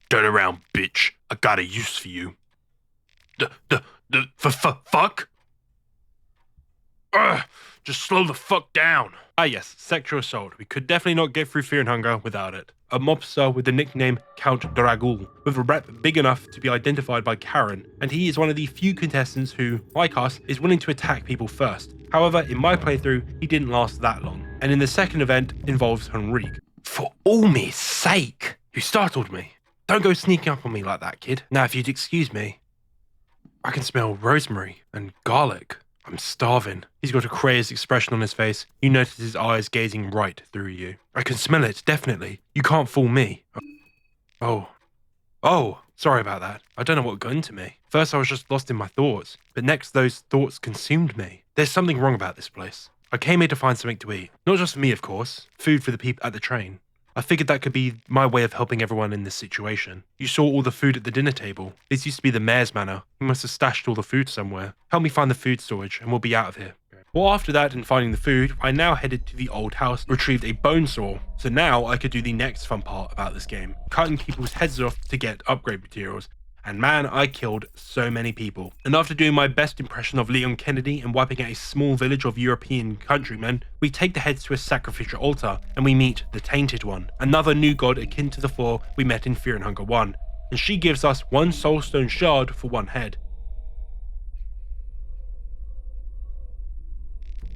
Turn around, bitch. I got a use for you. Fuck? Just slow the fuck down. Ah yes, sexual assault. We could definitely not get through Fear and Hunger without it. A mobster with the nickname Count Dragul, with a rep big enough to be identified by Karen, and he is one of the few contestants who, like us, is willing to attack people first. However, in my playthrough, he didn't last that long, and in the second event involves Henrique. For Ulmi's sake! You startled me. Don't go sneaking up on me like that, kid. Now, if you'd excuse me, I can smell rosemary and garlic. I'm starving. He's got a crazed expression on his face. You notice his eyes gazing right through you. I can smell it, definitely. You can't fool me. Oh, sorry about that. I don't know what got into me. First I was just lost in my thoughts, but next those thoughts consumed me. There's something wrong about this place. I came here to find something to eat. Not just for me, of course. Food for the people at the train. I figured that could be my way of helping everyone in this situation. You saw all the food at the dinner table. This used to be the mayor's manor. He must have stashed all the food somewhere. Help me find the food storage and we'll be out of here. Well, after that and finding the food, I now headed to the old house, retrieved a bone saw. So now I could do the next fun part about this game, cutting people's heads off to get upgrade materials. And man, I killed so many people. And after doing my best impression of Leon Kennedy and wiping out a small village of European countrymen, we take the heads to a sacrificial altar and we meet the Tainted One, another new god akin to the four we met in Fear and Hunger 1. And she gives us one soulstone shard for one head.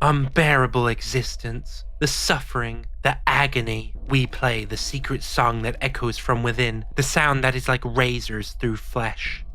Unbearable existence, the suffering, the agony. We play the secret song that echoes from within, the sound that is like razors through flesh.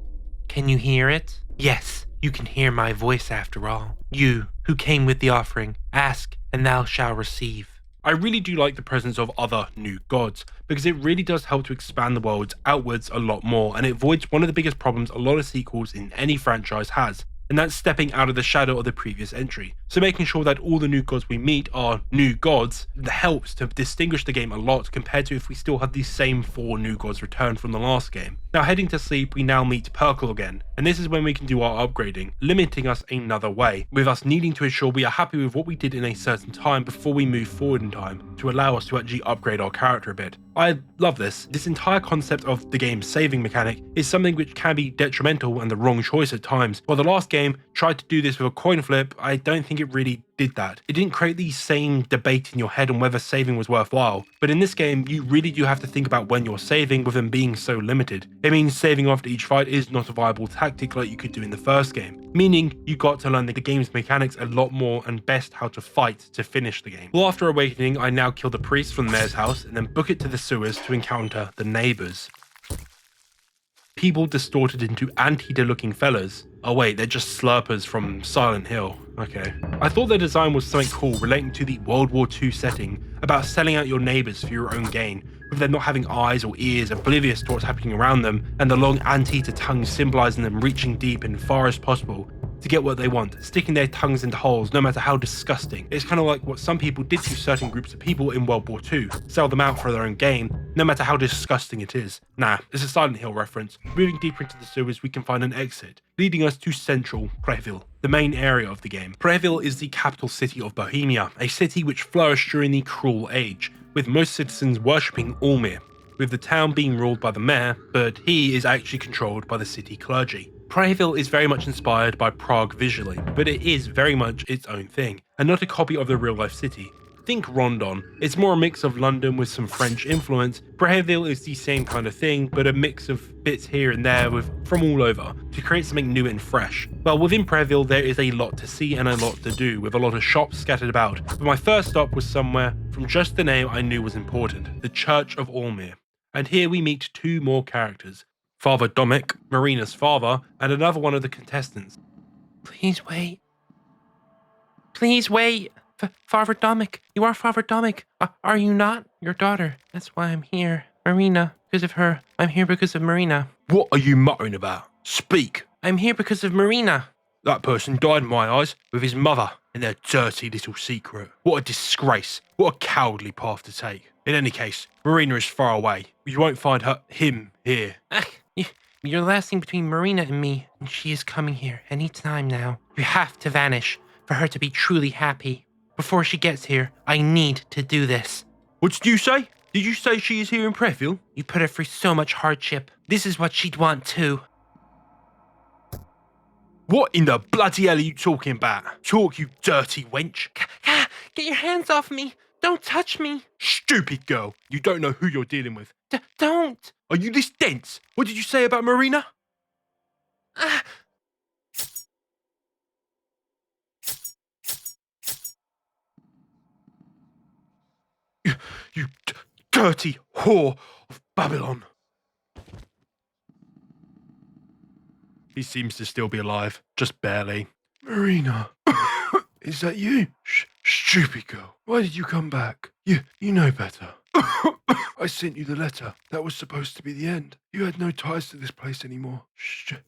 Can you hear it? Yes, you can hear my voice after all. You, who came with the offering, ask and thou shalt receive. I really do like the presence of other new gods, because it really does help to expand the worlds outwards a lot more, and it avoids one of the biggest problems a lot of sequels in any franchise has, and that's stepping out of the shadow of the previous entry. So making sure that all the new gods we meet are new gods helps to distinguish the game a lot compared to if we still had these same 4 new gods returned from the last game. Now heading to sleep, we now meet Perkle again, and this is when we can do our upgrading, limiting us another way, with us needing to ensure we are happy with what we did in a certain time before we move forward in time, to allow us to actually upgrade our character a bit. I love this. This entire concept of the game's saving mechanic is something which can be detrimental and the wrong choice at times. While the last game tried to do this with a coin flip, I don't think it really did that. It didn't create the same debate in your head on whether saving was worthwhile. But in this game, you really do have to think about when you're saving with them being so limited. It means saving after each fight is not a viable tactic like you could do in the first game, meaning you got to learn the game's mechanics a lot more and best how to fight to finish the game. Well, after awakening, I now kill the priest from the mayor's house and then book it to the sewers to encounter the neighbors. People distorted into anteater looking fellas. Oh wait, they're just slurpers from Silent Hill. Okay. I thought their design was something cool relating to the World War II setting, about selling out your neighbors for your own gain, with them not having eyes or ears, oblivious to what's happening around them, and the long anteater tongues symbolizing them reaching deep and far as possible to get what they want, sticking their tongues into holes no matter how disgusting. It's kind of like what some people did to certain groups of people in World War II, sell them out for their own gain, no matter how disgusting it is. Nah, it's a Silent Hill reference. Moving deeper into the sewers, we can find an exit, leading us to central Preville, the main area of the game. Preville is the capital city of Bohemia, a city which flourished during the Cruel Age, with most citizens worshipping Ulmir, with the town being ruled by the mayor, but he is actually controlled by the city clergy. Preville is very much inspired by Prague visually, but it is very much its own thing, and not a copy of the real-life city. Think Rondon. It's more a mix of London with some French influence. Preville is the same kind of thing, but a mix of bits here and there from all over to create something new and fresh. Well, within Preville there is a lot to see and a lot to do, with a lot of shops scattered about. But my first stop was somewhere from just the name I knew was important, the Church of Ulmir. And here we meet 2 more characters. Father Domic, Marina's father, and another one of the contestants. Please wait. Please wait. Father Domic, you are Father Domic. Are you not? Your daughter. That's why I'm here. Marina, because of her. I'm here because of Marina. What are you muttering about? Speak. I'm here because of Marina. That person died in my eyes with his mother and their dirty little secret. What a disgrace. What a cowardly path to take. In any case, Marina is far away. You won't find him here. You're the last thing between Marina and me, and she is coming here any time now. You have to vanish for her to be truly happy. Before she gets here, I need to do this. What did you say? Did you say she is here in Preville? You put her through so much hardship. This is what she'd want too. What in the bloody hell are you talking about? Talk, you dirty wench. Get your hands off me. Don't touch me. Stupid girl. You don't know who you're dealing with. Don't. Are you this dense? What did you say about Marina? You dirty whore of Babylon. He seems to still be alive, just barely. Marina, is that you? Stupid girl. Why did you come back? You know better. I sent you the letter. That was supposed to be the end. You had no ties to this place anymore.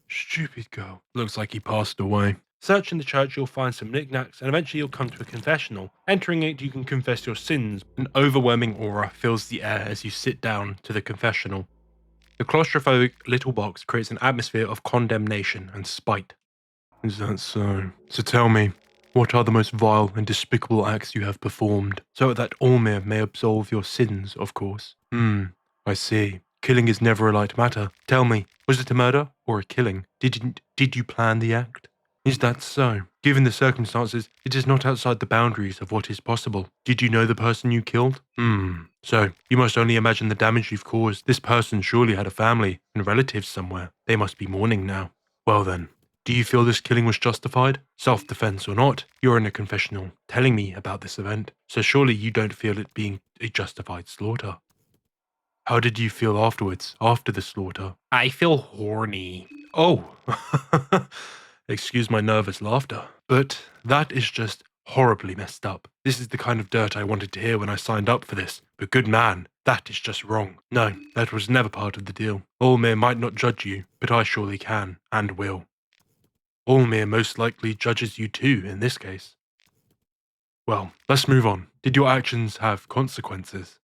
Stupid girl. Looks like he passed away. Search in the church, you'll find some knickknacks, and eventually you'll come to a confessional. Entering it, you can confess your sins. An overwhelming aura fills the air as you sit down to the confessional. The claustrophobic little box creates an atmosphere of condemnation and spite. Is that so? So tell me, what are the most vile and despicable acts you have performed, so that Olmir may absolve your sins, of course? I see. Killing is never a light matter. Tell me, was it a murder or a killing? Did you plan the act? Is that so? Given the circumstances, it is not outside the boundaries of what is possible. Did you know the person you killed? So, you must only imagine the damage you've caused. This person surely had a family and relatives somewhere. They must be mourning now. Well then, do you feel this killing was justified? Self-defense or not, you're in a confessional telling me about this event, so surely you don't feel it being a justified slaughter. How did you feel afterwards, after the slaughter? I feel horny. Oh, excuse my nervous laughter. But that is just horribly messed up. This is the kind of dirt I wanted to hear when I signed up for this. But good man, that is just wrong. No, that was never part of the deal. Olmir might not judge you, but I surely can, and will. Olmir most likely judges you too, in this case. Well, let's move on. Did your actions have consequences?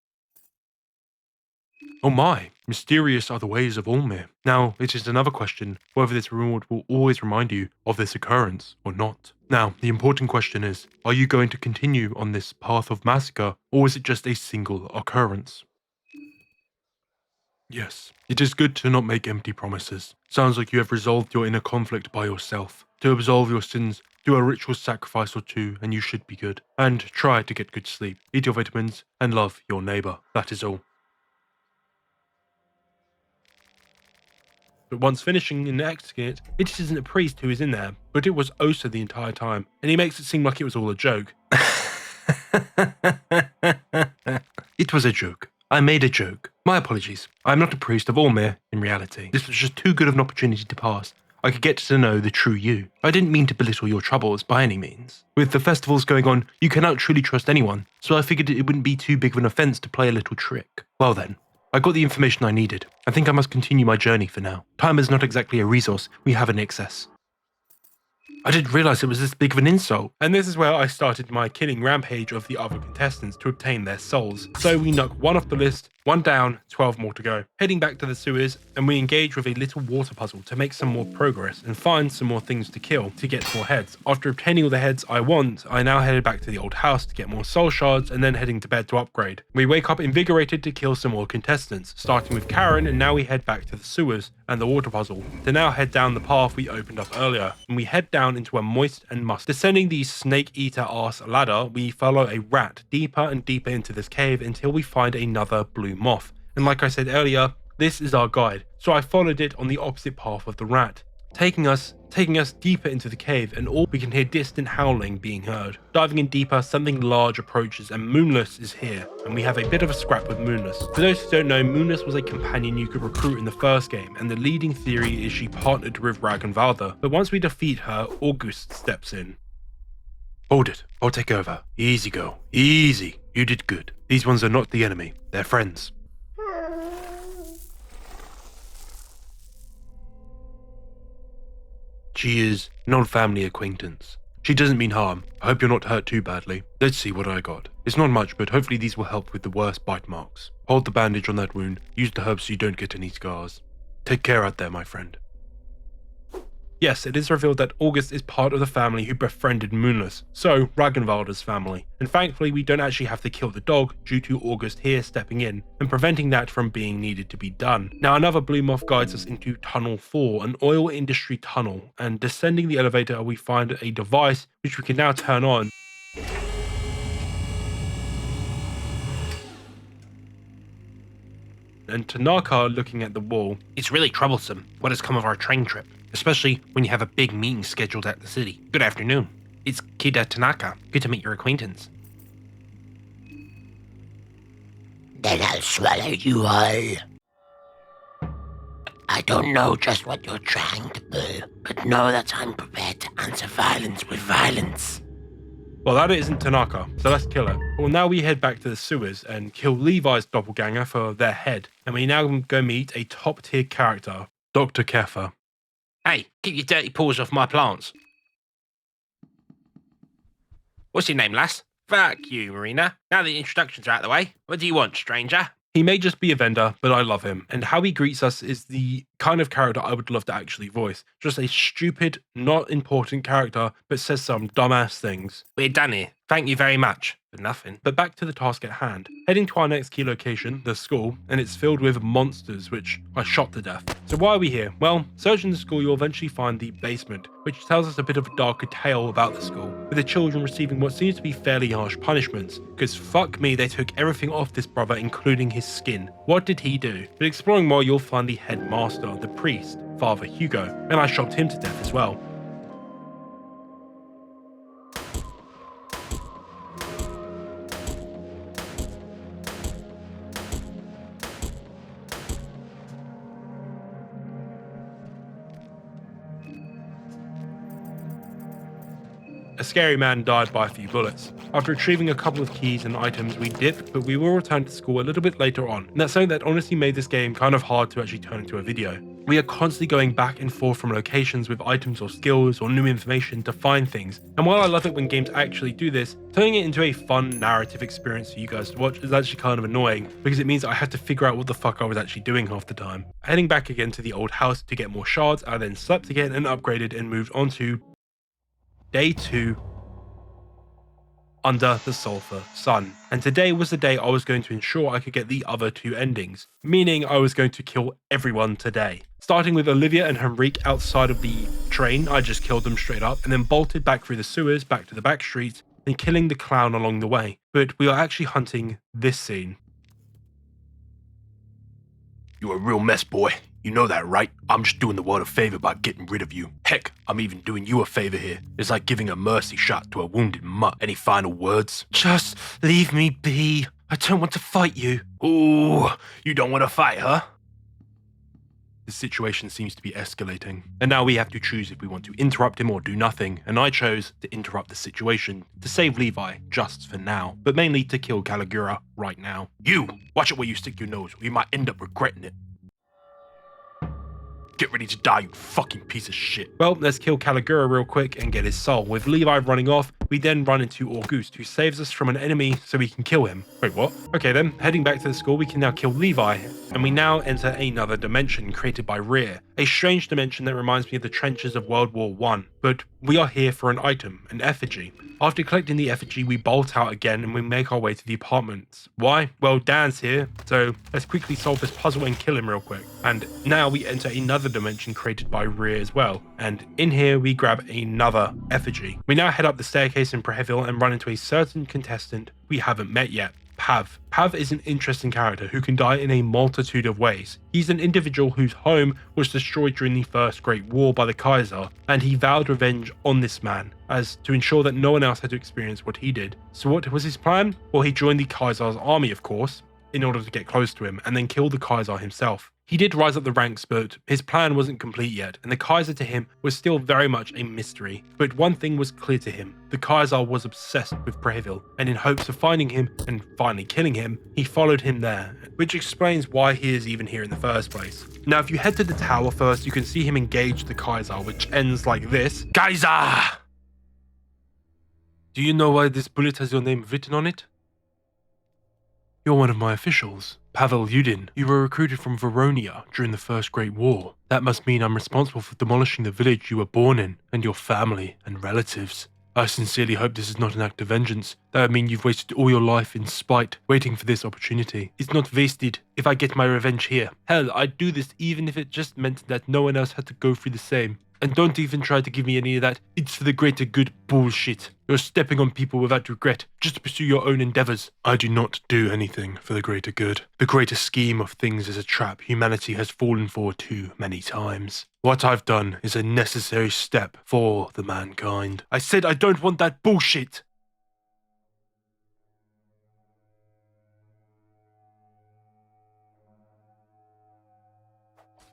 Oh my, mysterious are the ways of Olmir. Now, it is another question whether this reward will always remind you of this occurrence or not. Now, the important question is, are you going to continue on this path of massacre, or is it just a single occurrence? Yes, it is good to not make empty promises. Sounds like you have resolved your inner conflict by yourself. To absolve your sins, do a ritual sacrifice or two and you should be good. And try to get good sleep, eat your vitamins, and love your neighbour. That is all. But once finishing enacting it, it isn't a priest who is in there, but it was Osa the entire time, and he makes it seem like it was all a joke. It was a joke. I made a joke. My apologies. I'm not a priest of Olmir, in reality. This was just too good of an opportunity to pass. I could get to know the true you. I didn't mean to belittle your troubles by any means. With the festivals going on, you cannot truly trust anyone, so I figured it wouldn't be too big of an offense to play a little trick. Well then, I got the information I needed. I think I must continue my journey for now. Time is not exactly a resource we have in excess. I didn't realize it was this big of an insult. And this is where I started my killing rampage of the other contestants to obtain their souls. So we knock one off the list, one down, 12 more to go. Heading back to the sewers, and we engage with a little water puzzle to make some more progress and find some more things to kill to get more heads. After obtaining all the heads I want, I now headed back to the old house to get more soul shards and then heading to bed to upgrade. We wake up invigorated to kill some more contestants, starting with Karen, and now we head back to the sewers and the water puzzle to now head down the path we opened up earlier, and we head down into a moist and must. Descending the snake eater arse ladder, we follow a rat deeper and deeper into this cave until we find another blue moth. And like I said earlier, this is our guide, so I followed it on the opposite path of the rat, taking us deeper into the cave, and all we can hear distant howling being heard. Diving in deeper, something large approaches, and Moonless is here, and we have a bit of a scrap with Moonless. For those who don't know, Moonless was a companion you could recruit in the first game, and the leading theory is she partnered with Ragnvalda, but once we defeat her, August steps in. Hold it, I'll take over. Easy go, easy. You did good. These ones are not the enemy, they're friends. She is non-family acquaintance. She doesn't mean harm. I hope you're not hurt too badly. Let's see what I got. It's not much, but hopefully these will help with the worst bite marks. Hold the bandage on that wound. Use the herbs so you don't get any scars. Take care out there, my friend. Yes, it is revealed that August is part of the family who befriended Moonless, so Ragnvalda's family. And thankfully we don't actually have to kill the dog due to August here stepping in and preventing that from being needed to be done. Now another blue moth guides us into Tunnel 4, an oil industry tunnel, and descending the elevator we find a device which we can now turn on. And Tanaka looking at the wall. It's really troublesome what has come of our train trip, especially when you have a big meeting scheduled at the city. Good afternoon. It's Kida Tanaka. Good to meet your acquaintance. Then I'll swallow you all. I don't know just what you're trying to pull, but know that I'm prepared to answer violence with violence. Well, that isn't Tanaka, so let's kill her. Well, now we head back to the sewers and kill Levi's doppelganger for their head. And we now go meet a top-tier character, Dr. Keffer. Hey, keep your dirty paws off my plants. What's your name, lass? Fuck you, Marina. Now the introductions are out of the way, what do you want, stranger? He may just be a vendor, but I love him. And how he greets us is the kind of character I would love to actually voice. Just a stupid, not important character, but says some dumbass things. We're done here. Thank you very much. For nothing. But back to the task at hand. Heading to our next key location, the school, and it's filled with monsters, which I shot to death. So why are we here? Well, searching the school, you'll eventually find the basement, which tells us a bit of a darker tale about the school, with the children receiving what seems to be fairly harsh punishments. Because fuck me, they took everything off this brother, including his skin. What did he do? But exploring more, you'll find the headmaster, the priest, Father Hugo, and I shot him to death as well. A scary man died by a few bullets. After retrieving a couple of keys and items, we dipped, but we will return to school a little bit later on. And that's something that honestly made this game kind of hard to actually turn into a video. We are constantly going back and forth from locations with items or skills or new information to find things. And while I love it when games actually do this, turning it into a fun narrative experience for you guys to watch is actually kind of annoying, because it means I had to figure out what the fuck I was actually doing half the time. Heading back again to the old house to get more shards, I then slept again and upgraded and moved on to Day 2 under the sulfur sun. And today was the day I was going to ensure I could get the other two endings, meaning I was going to kill everyone today. Starting with Olivia and Henrique outside of the train, I just killed them straight up and then bolted back through the sewers back to the back streets and killing the clown along the way. But we are actually hunting this scene. You're a real mess, boy. You know that, right? I'm just doing the world a favor by getting rid of you. Heck, I'm even doing you a favor here. It's like giving a mercy shot to a wounded mutt. Any final words? Just leave me be. I don't want to fight you. Ooh, you don't want to fight, huh? The situation seems to be escalating, and now we have to choose if we want to interrupt him or do nothing, and I chose to interrupt the situation, to save Levi, just for now, but mainly to kill Caligula right now. You! Watch it where you stick your nose, or you might end up regretting it. Get ready to die, you fucking piece of shit. Well, let's kill Caligula real quick and get his soul. With Levi running off, we then run into Auguste, who saves us from an enemy so we can kill him. Wait, what? Okay then, heading back to the school, we can now kill Levi, and we now enter another dimension created by Rear, a strange dimension that reminds me of the trenches of World War I, but we are here for an item, an effigy. After collecting the effigy, we bolt out again and we make our way to the apartments. Why? Well, Dan's here, so let's quickly solve this puzzle and kill him real quick. And now we enter another dimension created by Rear as well, and in here we grab another effigy. We now head up the staircase in Preheville and run into a certain contestant we haven't met yet. Pav. Pav is an interesting character who can die in a multitude of ways. He's an individual whose home was destroyed during the First Great War by the Kaiser, and he vowed revenge on this man, as to ensure that no one else had to experience what he did. So what was his plan? Well, he joined the Kaiser's army, of course, in order to get close to him, and then kill the Kaiser himself. He did rise up the ranks, but his plan wasn't complete yet, and the Kaiser to him was still very much a mystery. But one thing was clear to him: the Kaiser was obsessed with Preheville, and in hopes of finding him and finally killing him, he followed him there, which explains why he is even here in the first place. Now, if you head to the tower first, you can see him engage the Kaiser, which ends like this. Kaiser! Do you know why this bullet has your name written on it? You're one of my officials, Pavel Yudin. You were recruited from Veronia during the First Great War. That must mean I'm responsible for demolishing the village you were born in, and your family and relatives. I sincerely hope this is not an act of vengeance. That would mean you've wasted all your life in spite, waiting for this opportunity. It's not wasted if I get my revenge here. Hell, I'd do this even if it just meant that no one else had to go through the same. And don't even try to give me any of that "it's for the greater good" bullshit. You're stepping on people without regret, just to pursue your own endeavors. I do not do anything for the greater good. The greater scheme of things is a trap humanity has fallen for too many times. What I've done is a necessary step for the mankind. I said I don't want that bullshit.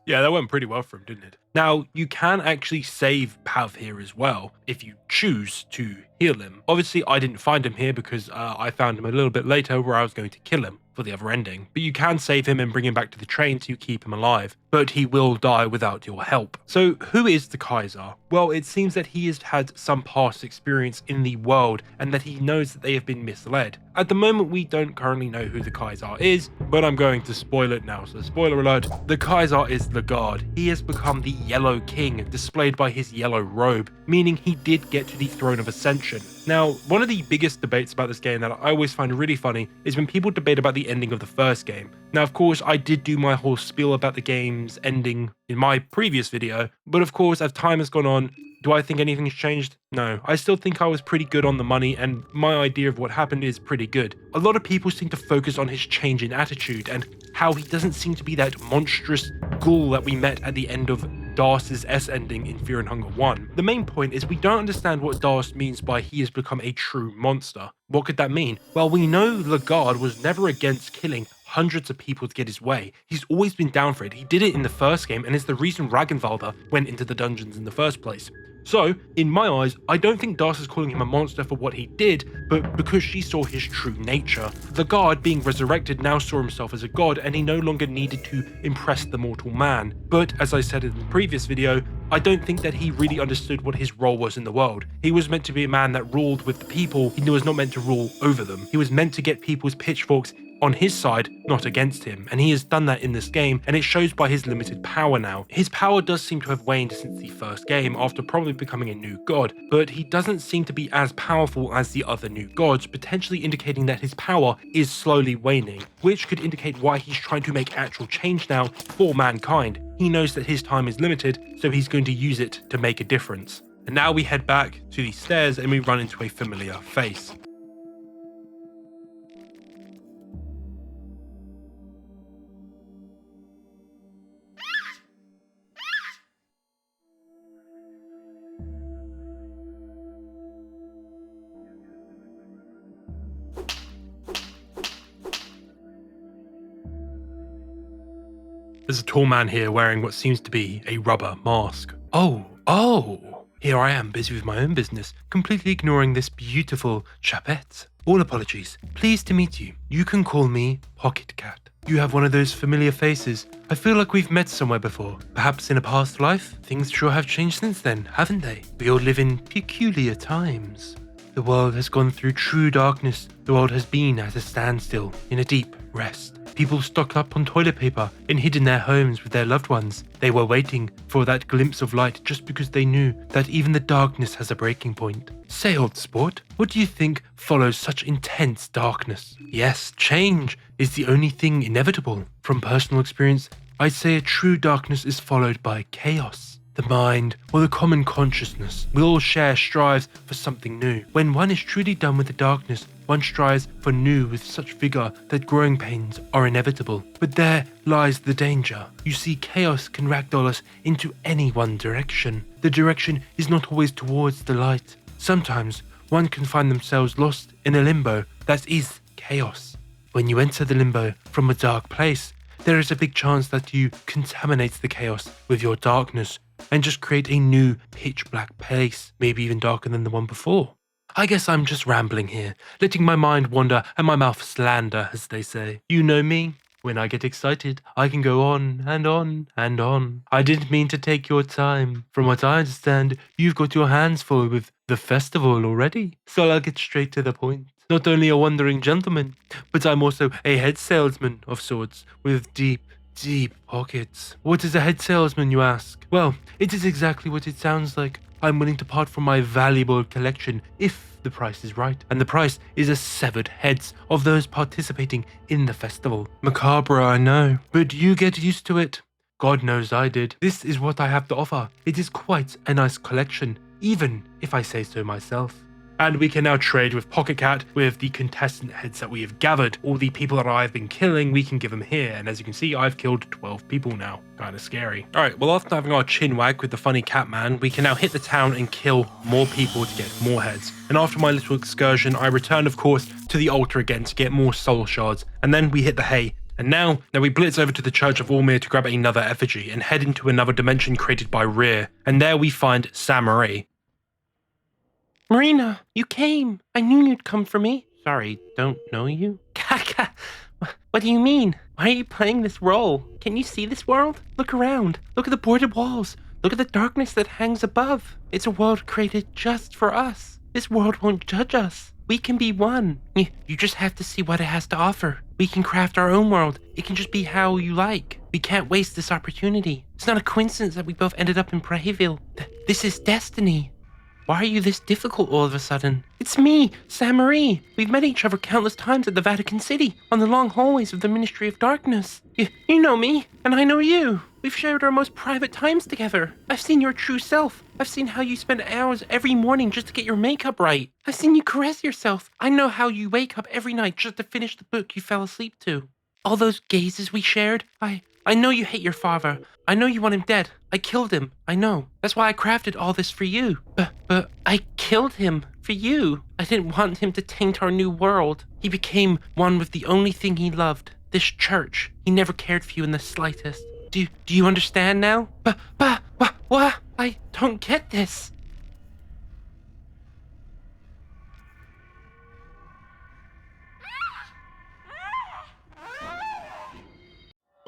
Yeah, that went pretty well for him, didn't it? Now, you can actually save Pav here as well, if you choose to heal him. Obviously, I didn't find him here because I found him a little bit later where I was going to kill him for the other ending. But you can save him and bring him back to the train to keep him alive. but he will die without your help. So who is the Kaiser? Well, it seems that he has had some past experience in the world and that he knows that they have been misled. At the moment, we don't currently know who the Kaiser is, but I'm going to spoil it now, so spoiler alert. The Kaiser is the god. He has become the Yellow King, displayed by his yellow robe, meaning he did get to the throne of ascension. Now, one of the biggest debates about this game that I always find really funny is when people debate about the ending of the first game. Now, of course, I did do my whole spiel about the game's ending in my previous video, but of course, as time has gone on, do I think anything's changed? No. I still think I was pretty good on the money, and my idea of what happened is pretty good. A lot of people seem to focus on his change in attitude and how he doesn't seem to be that monstrous ghoul that we met at the end of Darce's S ending in Fear and Hunger 1. The main point is we don't understand what Darce means by he has become a true monster. What could that mean? Well, we know the guard was never against killing hundreds of people to get his way. He's always been down for it. He did it in the first game and is the reason Ragnvalda went into the dungeons in the first place. So, in my eyes, I don't think Darce is calling him a monster for what he did, but because she saw his true nature. The guard, being resurrected, now saw himself as a god and he no longer needed to impress the mortal man. But, as I said in the previous video, I don't think that he really understood what his role was in the world. He was meant to be a man that ruled with the people, he was not meant to rule over them. He was meant to get people's pitchforks on his side, not against him, and he has done that in this game, and it shows by his limited power now. His power does seem to have waned since the first game, after probably becoming a new god, but he doesn't seem to be as powerful as the other new gods, potentially indicating that his power is slowly waning, which could indicate why he's trying to make actual change now for mankind. He knows that his time is limited, so he's going to use it to make a difference. And now we head back to the stairs and we run into a familiar face. There's a tall man here wearing what seems to be a rubber mask. Oh, here I am busy with my own business, completely ignoring this beautiful chapette. All apologies. Pleased to meet you. You can call me Pocket Cat. You have one of those familiar faces. I feel like we've met somewhere before. Perhaps in a past life? Things sure have changed since then, haven't they? We all live in peculiar times. The world has gone through true darkness. The world has been at a standstill, in a deep rest. People stocked up on toilet paper and hid in their homes with their loved ones. They were waiting for that glimpse of light just because they knew that even the darkness has a breaking point. Say, old sport, what do you think follows such intense darkness? Yes, change is the only thing inevitable. From personal experience, I'd say a true darkness is followed by chaos. The mind, or the common consciousness, we all share strives for something new. When one is truly done with the darkness, one strives for new with such vigor that growing pains are inevitable. But there lies the danger. You see, chaos can ragdoll us into any one direction. The direction is not always towards the light. Sometimes one can find themselves lost in a limbo that is chaos. When you enter the limbo from a dark place, there is a big chance that you contaminate the chaos with your darkness and just create a new pitch black place, maybe even darker than the one before. I guess I'm just rambling here, letting my mind wander and my mouth slander, as they say. You know me. When I get excited, I can go on and on and on. I didn't mean to take your time. From what I understand, you've got your hands full with the festival already, so I'll get straight to the point. Not only a wandering gentleman, but I'm also a head salesman of sorts, with deep pockets. What is a head salesman, you ask? Well, it is exactly what it sounds like. I'm willing to part from my valuable collection if the price is right. And the price is a severed heads of those participating in the festival. Macabre, I know, but you get used to it. God knows I did. This is what I have to offer. It is quite a nice collection, even if I say so myself. And we can now trade with Pocket Cat with the contestant heads that we have gathered. All the people that I've been killing, we can give them here. And as you can see, I've killed 12 people now. Kind of scary. All right, well, after having our chin wag with the funny cat man, we can now hit the town and kill more people to get more heads. And after my little excursion, I return, of course, to the altar again to get more soul shards. And then we hit the hay. And now we blitz over to the Church of Allmere to grab another effigy and head into another dimension created by Rear. And there we find Samurai. Marina, you came. I knew you'd come for me. Sorry, don't know you. Kaka, What do you mean? Why are you playing this role? Can you see this world? Look around. Look at the boarded walls. Look at the darkness that hangs above. It's a world created just for us. This world won't judge us. We can be one. You just have to see what it has to offer. We can craft our own world. It can just be how you like. We can't waste this opportunity. It's not a coincidence that we both ended up in Prayville. This is destiny. Why are you this difficult all of a sudden? It's me, Sam Marie. We've met each other countless times at the Vatican City, on the long hallways of the Ministry of Darkness. You know me, and I know you. We've shared our most private times together. I've seen your true self. I've seen how you spend hours every morning just to get your makeup right. I've seen you caress yourself. I know how you wake up every night just to finish the book you fell asleep to. All those gazes we shared, I know you hate your father. I know you want him dead. I killed him. I know. That's why I crafted all this for you. But I killed him for you. I didn't want him to taint our new world. He became one with the only thing he loved, this church. He never cared for you in the slightest. Do you understand now? What? I don't get this.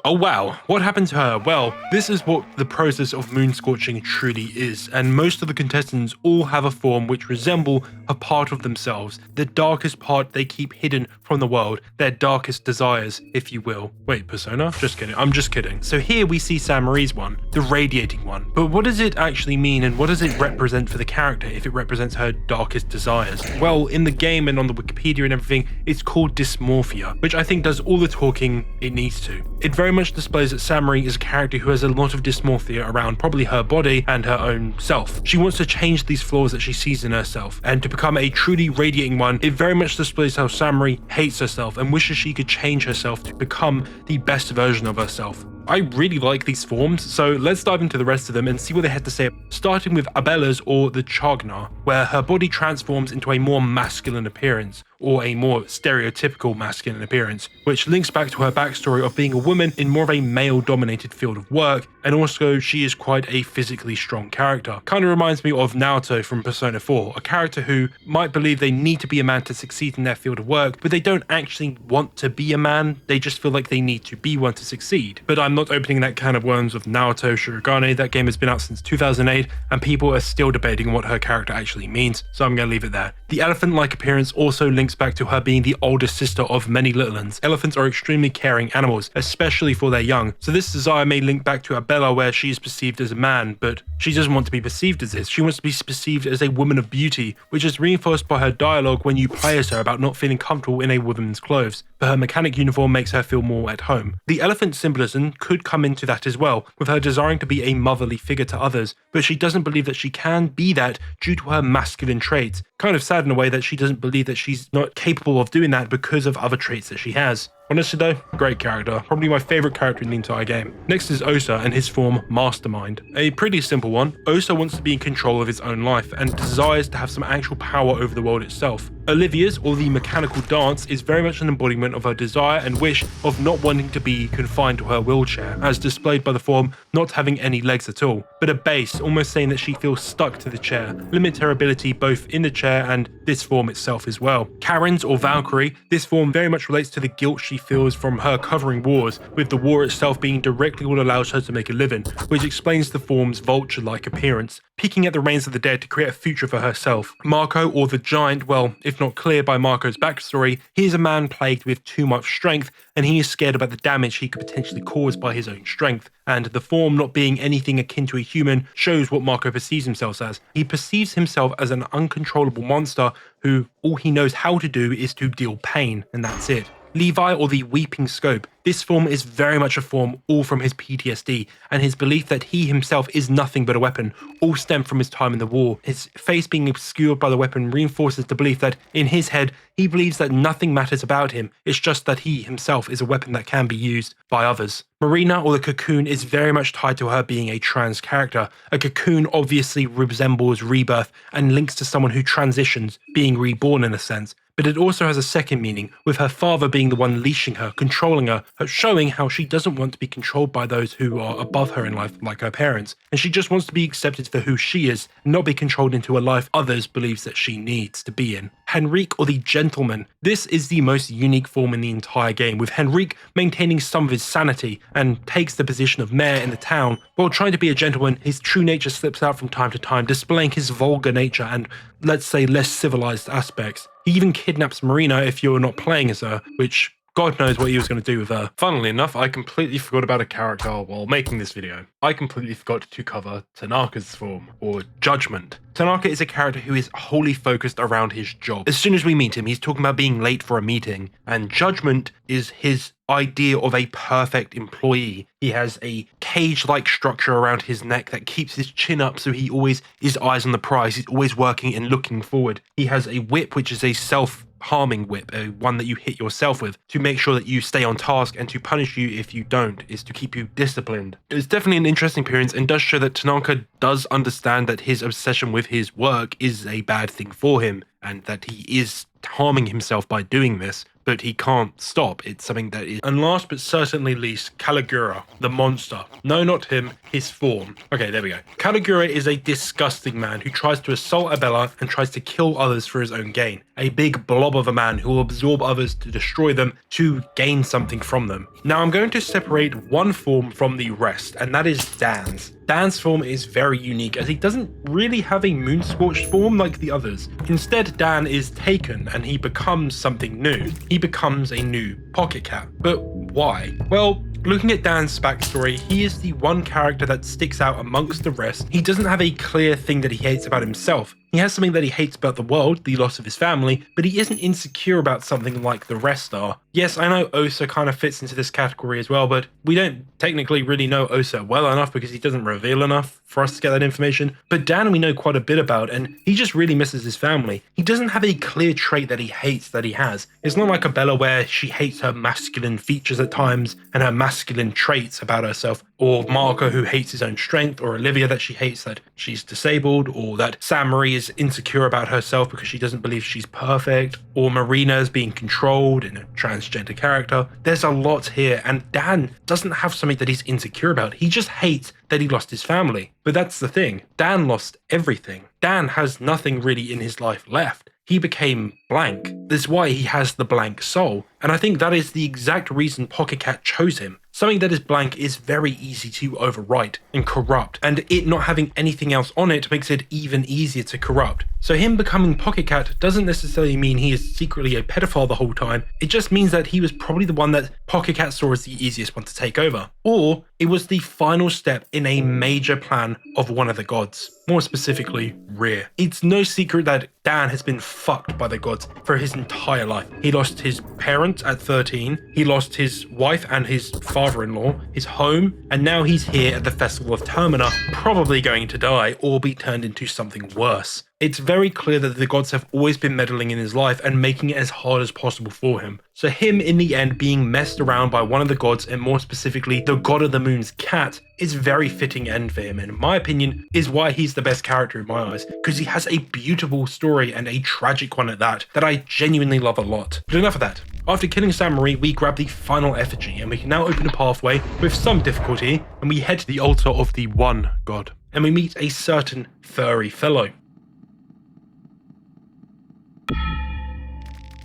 Oh wow, what happened to her? Well, this is what the process of moon scorching truly is, and most of the contestants all have a form which resemble a part of themselves, the darkest part they keep hidden from the world, their darkest desires, if you will. Wait, Persona? Just kidding, I'm just kidding. So here we see Sam Marie's one, the radiating one, but what does it actually mean and what does it represent for the character if it represents her darkest desires? Well, in the game and on the Wikipedia and everything, it's called dysmorphia, which I think does all the talking it needs to. It very much displays that Sam Marie is a character who has a lot of dysmorphia around probably her body and her own self. She wants to change these flaws that she sees in herself, and to become a truly radiating one, it very much displays how Sam Marie hates herself and wishes she could change herself to become the best version of herself. I really like these forms, so let's dive into the rest of them and see what they had to say, starting with Abella's, or the Chagna, where her body transforms into a more masculine appearance, or a more stereotypical masculine appearance, which links back to her backstory of being a woman in more of a male-dominated field of work, and also she is quite a physically strong character. Kind of reminds me of Naoto from Persona 4, a character who might believe they need to be a man to succeed in their field of work, but they don't actually want to be a man, they just feel like they need to be one to succeed. But I'm not opening that can of worms with Naoto Shirogane. That game has been out since 2008, and people are still debating what her character actually means, so I'm going to leave it there. The elephant-like appearance also links back to her being the older sister of many little ones. Elephants are extremely caring animals, especially for their young, so this desire may link back to Abella, where she is perceived as a man, but she doesn't want to be perceived as this. She wants to be perceived as a woman of beauty, which is reinforced by her dialogue when you play as her about not feeling comfortable in a woman's clothes, but her mechanic uniform makes her feel more at home. The elephant symbolism could come into that as well, with her desiring to be a motherly figure to others, but she doesn't believe that she can be that due to her masculine traits. Kind of sad in a way that she doesn't believe that she's not capable of doing that because of other traits that she has. Honestly though, great character, probably my favourite character in the entire game. Next is Osa and his form Mastermind. A pretty simple one. Osa wants to be in control of his own life and desires to have some actual power over the world itself. Olivia's, or the mechanical dance, is very much an embodiment of her desire and wish of not wanting to be confined to her wheelchair, as displayed by the form not having any legs at all, but a base, almost saying that she feels stuck to the chair, limits her ability both in the chair and this form itself as well. Karen's, or Valkyrie, this form very much relates to the guilt she feels from her covering wars, with the war itself being directly what allows her to make a living, which explains the form's vulture-like appearance, peeking at the reins of the dead to create a future for herself. Marco, or the Giant, well, if not clear by Marco's backstory, he is a man plagued with too much strength, and he is scared about the damage he could potentially cause by his own strength, and the form not being anything akin to a human shows what Marco perceives himself as. He perceives himself as an uncontrollable monster who all he knows how to do is to deal pain, and that's it. Levi, or the Weeping Scope. This form is very much a form all from his PTSD, and his belief that he himself is nothing but a weapon, all stem from his time in the war. His face being obscured by the weapon reinforces the belief that, in his head, he believes that nothing matters about him, it's just that he himself is a weapon that can be used by others. Marina, or the Cocoon, is very much tied to her being a trans character. A cocoon obviously resembles rebirth and links to someone who transitions, being reborn in a sense, but it also has a second meaning, with her father being the one leashing her, controlling her, showing how she doesn't want to be controlled by those who are above her in life, like her parents, and she just wants to be accepted for who she is, and not be controlled into a life others believes that she needs to be in. Henrique, or the Gentleman. This is the most unique form in the entire game, with Henrique maintaining some of his sanity and takes the position of mayor in the town. While trying to be a gentleman, his true nature slips out from time to time, displaying his vulgar nature and, let's say, less civilized aspects. He even kidnaps Marina if you're not playing as her, which God knows what he was going to do with her. Funnily enough, I completely forgot about a character while making this video. I completely forgot to cover Tanaka's form, or Judgment. Tanaka is a character who is wholly focused around his job. As soon as we meet him, he's talking about being late for a meeting, and Judgment is his idea of a perfect employee. He has a cage-like structure around his neck that keeps his chin up, so he always is eyes on the prize. He's always working and looking forward. He has a whip, which is a self-harming whip, one that you hit yourself with to make sure that you stay on task, and to punish you if you don't is to keep you disciplined. It's definitely an interesting appearance and does show that Tanaka does understand that his obsession with his work is a bad thing for him, and that he is harming himself by doing this, but he can't stop. It's something that is. And last but certainly least, Caligura, the monster. No, not him, his form. Okay, there we go. Caligura is a disgusting man who tries to assault Abella and tries to kill others for his own gain. A big blob of a man who will absorb others to destroy them to gain something from them. Now I'm going to separate one form from the rest, and that is Dan's. Dan's form is very unique as he doesn't really have a moon-scorched form like the others. Instead, Dan is taken and he becomes something new. He becomes a new Pocket Cat. But why? Well, looking at Dan's backstory, he is the one character that sticks out amongst the rest. He doesn't have a clear thing that he hates about himself. He has something that he hates about the world, the loss of his family, but he isn't insecure about something like the rest are. Yes, I know Osa kind of fits into this category as well, but we don't technically really know Osa well enough because he doesn't reveal enough for us to get that information. But Dan we know quite a bit about, and he just really misses his family. He doesn't have a clear trait that he hates that he has. It's not like Abella where she hates her masculine features at times and her masculine traits about herself, or Marco who hates his own strength, or Olivia that she hates that she's disabled, or that Sam Marie is insecure about herself because she doesn't believe she's perfect, or Marina is being controlled in a transgender character. There's a lot here, and Dan doesn't have something that he's insecure about. He just hates that he lost his family. But that's the thing. Dan lost everything. Dan has nothing really in his life left. He became blank. That's why he has the blank soul. And I think that is the exact reason Pocket Cat chose him. Something that is blank is very easy to overwrite and corrupt, and it not having anything else on it makes it even easier to corrupt. So him becoming Pocket Cat doesn't necessarily mean he is secretly a pedophile the whole time. It just means that he was probably the one that Pocket Cat saw as the easiest one to take over. Or it was the final step in a major plan of one of the gods. More specifically, Rear. It's no secret that Dan has been fucked by the gods for his entire life. He lost his parents at 13, he lost his wife and his father-in-law, his home, and now he's here at the Festival of Termina, probably going to die or be turned into something worse. It's very clear that the gods have always been meddling in his life and making it as hard as possible for him. So him in the end being messed around by one of the gods, and more specifically the god of the moon's cat, is very fitting end for him, and in my opinion is why he's the best character in my eyes, because he has a beautiful story and a tragic one at that I genuinely love a lot. But enough of that. After killing Sam Marie, we grab the final effigy, and we can now open a pathway with some difficulty, and we head to the altar of the one god, and we meet a certain furry fellow.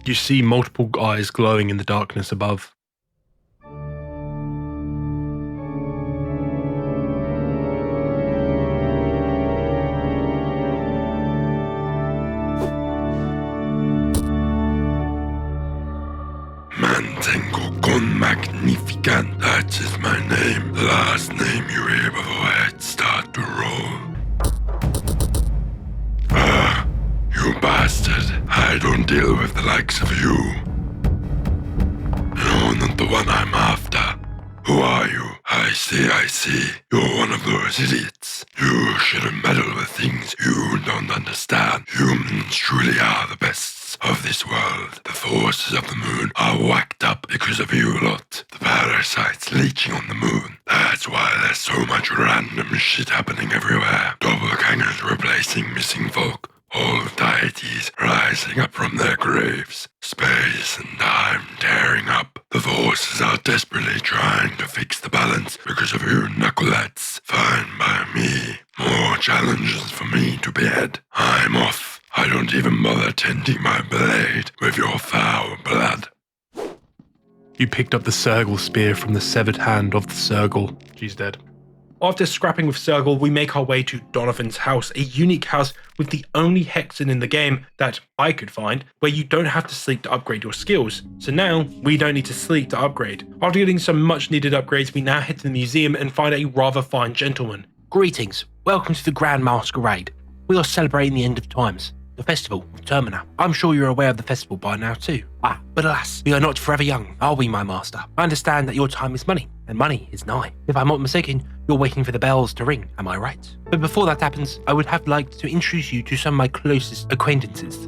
You see multiple eyes glowing in the darkness above. Mantengo con magnificant, that is my name. The last name you hear before I start to roll. You bastard. I don't deal with the likes of you. You're not the one I'm after. Who are you? I see. You're one of those idiots. You shouldn't meddle with things you don't understand. Humans truly are the bests of this world. The forces of the moon are whacked up because of you lot. The parasites leeching on the moon. That's why there's so much random shit happening everywhere. Doppelgangers replacing missing folk. all deities rising up from their graves. Space and time tearing up. The forces are desperately trying to fix the balance because of you knuckleheads. Fine by me. More challenges for me to behead. I'm off. I don't even bother tending my blade with your foul blood. You picked up the Sergal spear from the severed hand of the Sergal. She's dead. After scrapping with Sergal, we make our way to Donovan's house, a unique house with the only hexen in the game that I could find where you don't have to sleep to upgrade your skills. So now, we don't need to sleep to upgrade. After getting some much needed upgrades, we now head to the museum and find a rather fine gentleman. Greetings. Welcome to the Grand Masquerade. We are celebrating the end of times, the festival of Termina. I'm sure you're aware of the festival by now too. But alas, we are not forever young, are we, my master? I understand that your time is money, and money is nigh. If I'm not mistaken, you're waiting for the bells to ring, am I right? But before that happens, I would have liked to introduce you to some of my closest acquaintances.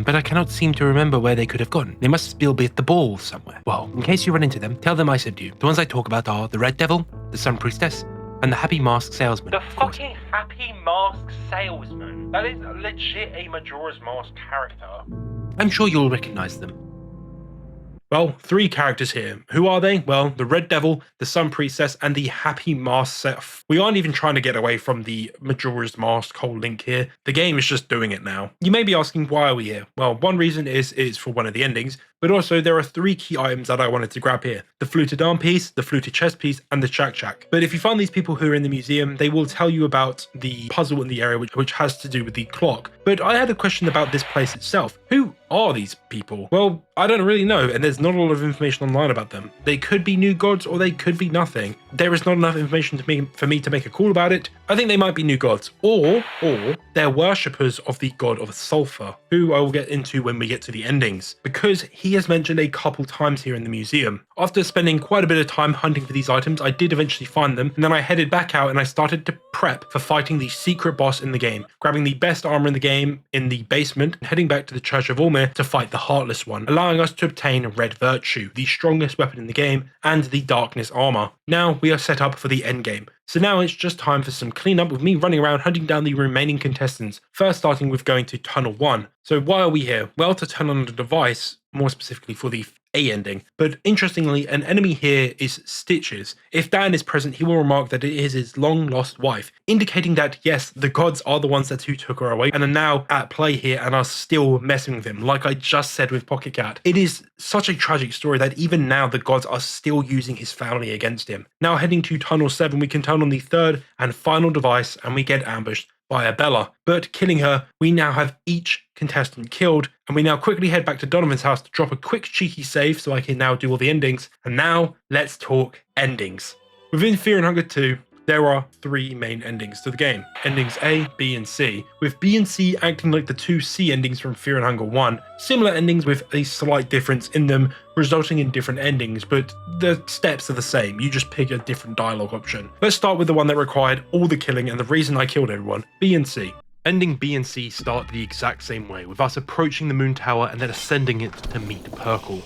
But I cannot seem to remember where they could have gone. They must still be at the ball somewhere. Well, in case you run into them, tell them I sent you. The ones I talk about are the Red Devil, the Sun Priestess, and the Happy Mask Salesman. The fucking Happy Mask Salesman? That is legit a Majora's Mask character. I'm sure you'll recognize them. Well, 3 characters here. Who are they? Well, the Red Devil, the Sun Priestess, and the Happy Mask Self. We aren't even trying to get away from the Majora's Mask whole link here. The game is just doing it now. You may be asking, why are we here? Well, one reason is it's for one of the endings, but also there are 3 key items that I wanted to grab here. The fluted arm piece, the fluted chest piece, and the chak-chak. But if you find these people who are in the museum, they will tell you about the puzzle in the area which has to do with the clock. But I had a question about this place itself. Who are these people? Well, I don't really know, and there's not a lot of information online about them. They could be new gods, or they could be nothing. There is not enough information for me to make a call about it. I think they might be new gods, or they're worshippers of the god of sulfur, who I will get into when we get to the endings, because he is mentioned a couple times here in the museum. After spending quite a bit of time hunting for these items, I did eventually find them, and then I headed back out and I started to prep for fighting the secret boss in the game, grabbing the best armor in the game in the basement, and heading back to the Church of Ulmir to fight the Heartless One, allowing us to obtain Red Virtue, the strongest weapon in the game, and the Darkness armor. Now we are set up for the endgame. So now it's just time for some cleanup with me running around hunting down the remaining contestants, first starting with going to Tunnel 1. So why are we here? Well, to turn on the device, more specifically for the A ending. But interestingly, an enemy here is Stitches. If Dan is present, he will remark that it is his long-lost wife, indicating that yes, the gods are the ones who took her away and are now at play here and are still messing with him, like I just said with Pocket Cat. It is such a tragic story that even now the gods are still using his family against him. Now heading to Tunnel 7, we can turn on the 3rd and final device and we get ambushed by Bella. But killing her, we now have each contestant killed, and we now quickly head back to Donovan's house to drop a quick cheeky save so I can now do all the endings. And now, let's talk endings. Within Fear and Hunger 2, there are 3 main endings to the game. Endings A, B, and C, with B and C acting like the 2 C endings from Fear and Hunger 1. Similar endings with a slight difference in them, resulting in different endings, but the steps are the same, you just pick a different dialogue option. Let's start with the one that required all the killing and the reason I killed everyone, B and C. Ending B and C start the exact same way, with us approaching the Moon Tower and then ascending it to meet Perkle.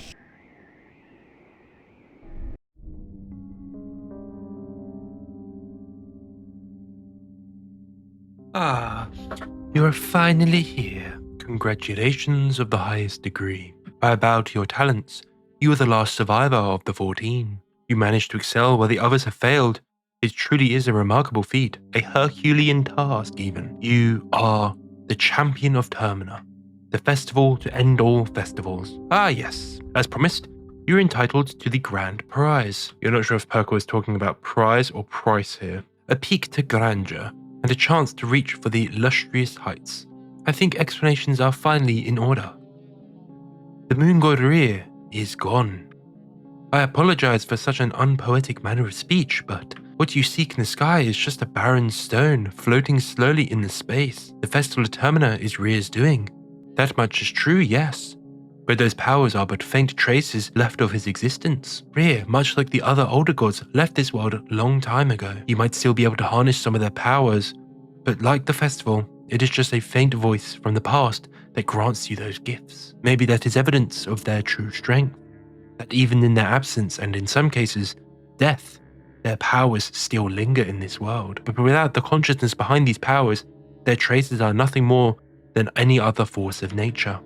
You are finally here. Congratulations of the highest degree. I bow to your talents. You are the last survivor of the 14. You managed to excel where the others have failed. It truly is a remarkable feat, a Herculean task even. You are the champion of Termina, the festival to end all festivals. Yes, as promised, you're entitled to the grand prize. You're not sure if Perkle is talking about prize or price here. A peak to grandeur, and a chance to reach for the illustrious heights. I think explanations are finally in order. The moon god Rear is gone. I apologize for such an unpoetic manner of speech, but what you seek in the sky is just a barren stone floating slowly in the space. The festival of Termina is Rear's doing. That much is true, yes. But those powers are but faint traces left of his existence. Rear, much like the other older gods, left this world a long time ago. You might still be able to harness some of their powers, but like the festival, it is just a faint voice from the past that grants you those gifts. Maybe that is evidence of their true strength. That even in their absence, and in some cases, death, their powers still linger in this world. But without the consciousness behind these powers, their traces are nothing more than any other force of nature.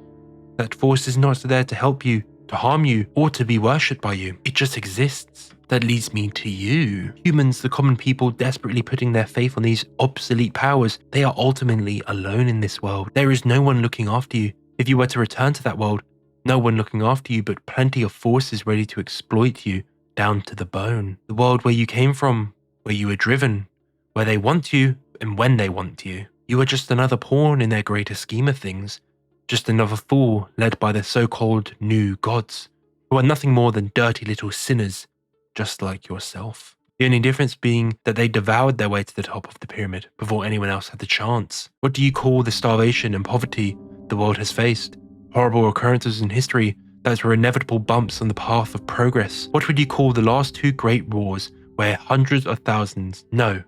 That force is not there to help you, to harm you, or to be worshipped by you. It just exists. That leads me to you. Humans, the common people desperately putting their faith on these obsolete powers, they are ultimately alone in this world. There is no one looking after you. If you were to return to that world, no one looking after you, but plenty of forces ready to exploit you down to the bone. The world where you came from, where you were driven, where they want you and when they want you. You are just another pawn in their greater scheme of things. Just another fool led by the so-called new gods, who are nothing more than dirty little sinners, just like yourself. The only difference being that they devoured their way to the top of the pyramid before anyone else had the chance. What do you call the starvation and poverty the world has faced? Horrible occurrences in history that were inevitable bumps on the path of progress. What would you call the last two great wars where hundreds of thousands, no,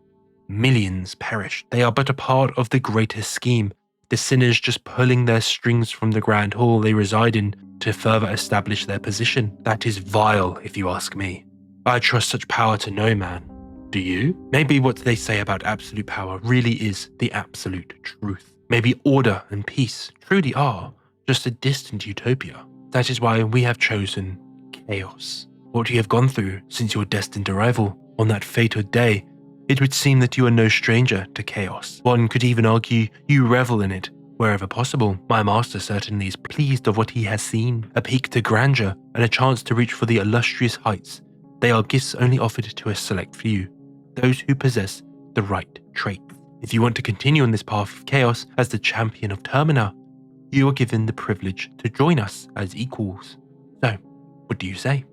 millions perished? They are but a part of the greater scheme. The sinners just pulling their strings from the grand hall they reside in to further establish their position. That is vile, if you ask me. I trust such power to no man. Do you? Maybe what they say about absolute power really is the absolute truth. Maybe order and peace truly are just a distant utopia. That is why we have chosen chaos. What you have gone through since your destined arrival on that fatal day, it would seem that you are no stranger to chaos. One could even argue you revel in it wherever possible. My master certainly is pleased of what he has seen, a peak to grandeur and a chance to reach for the illustrious heights. They are gifts only offered to a select few, those who possess the right traits. If you want to continue on this path of chaos as the champion of Termina, you are given the privilege to join us as equals. So, what do you say?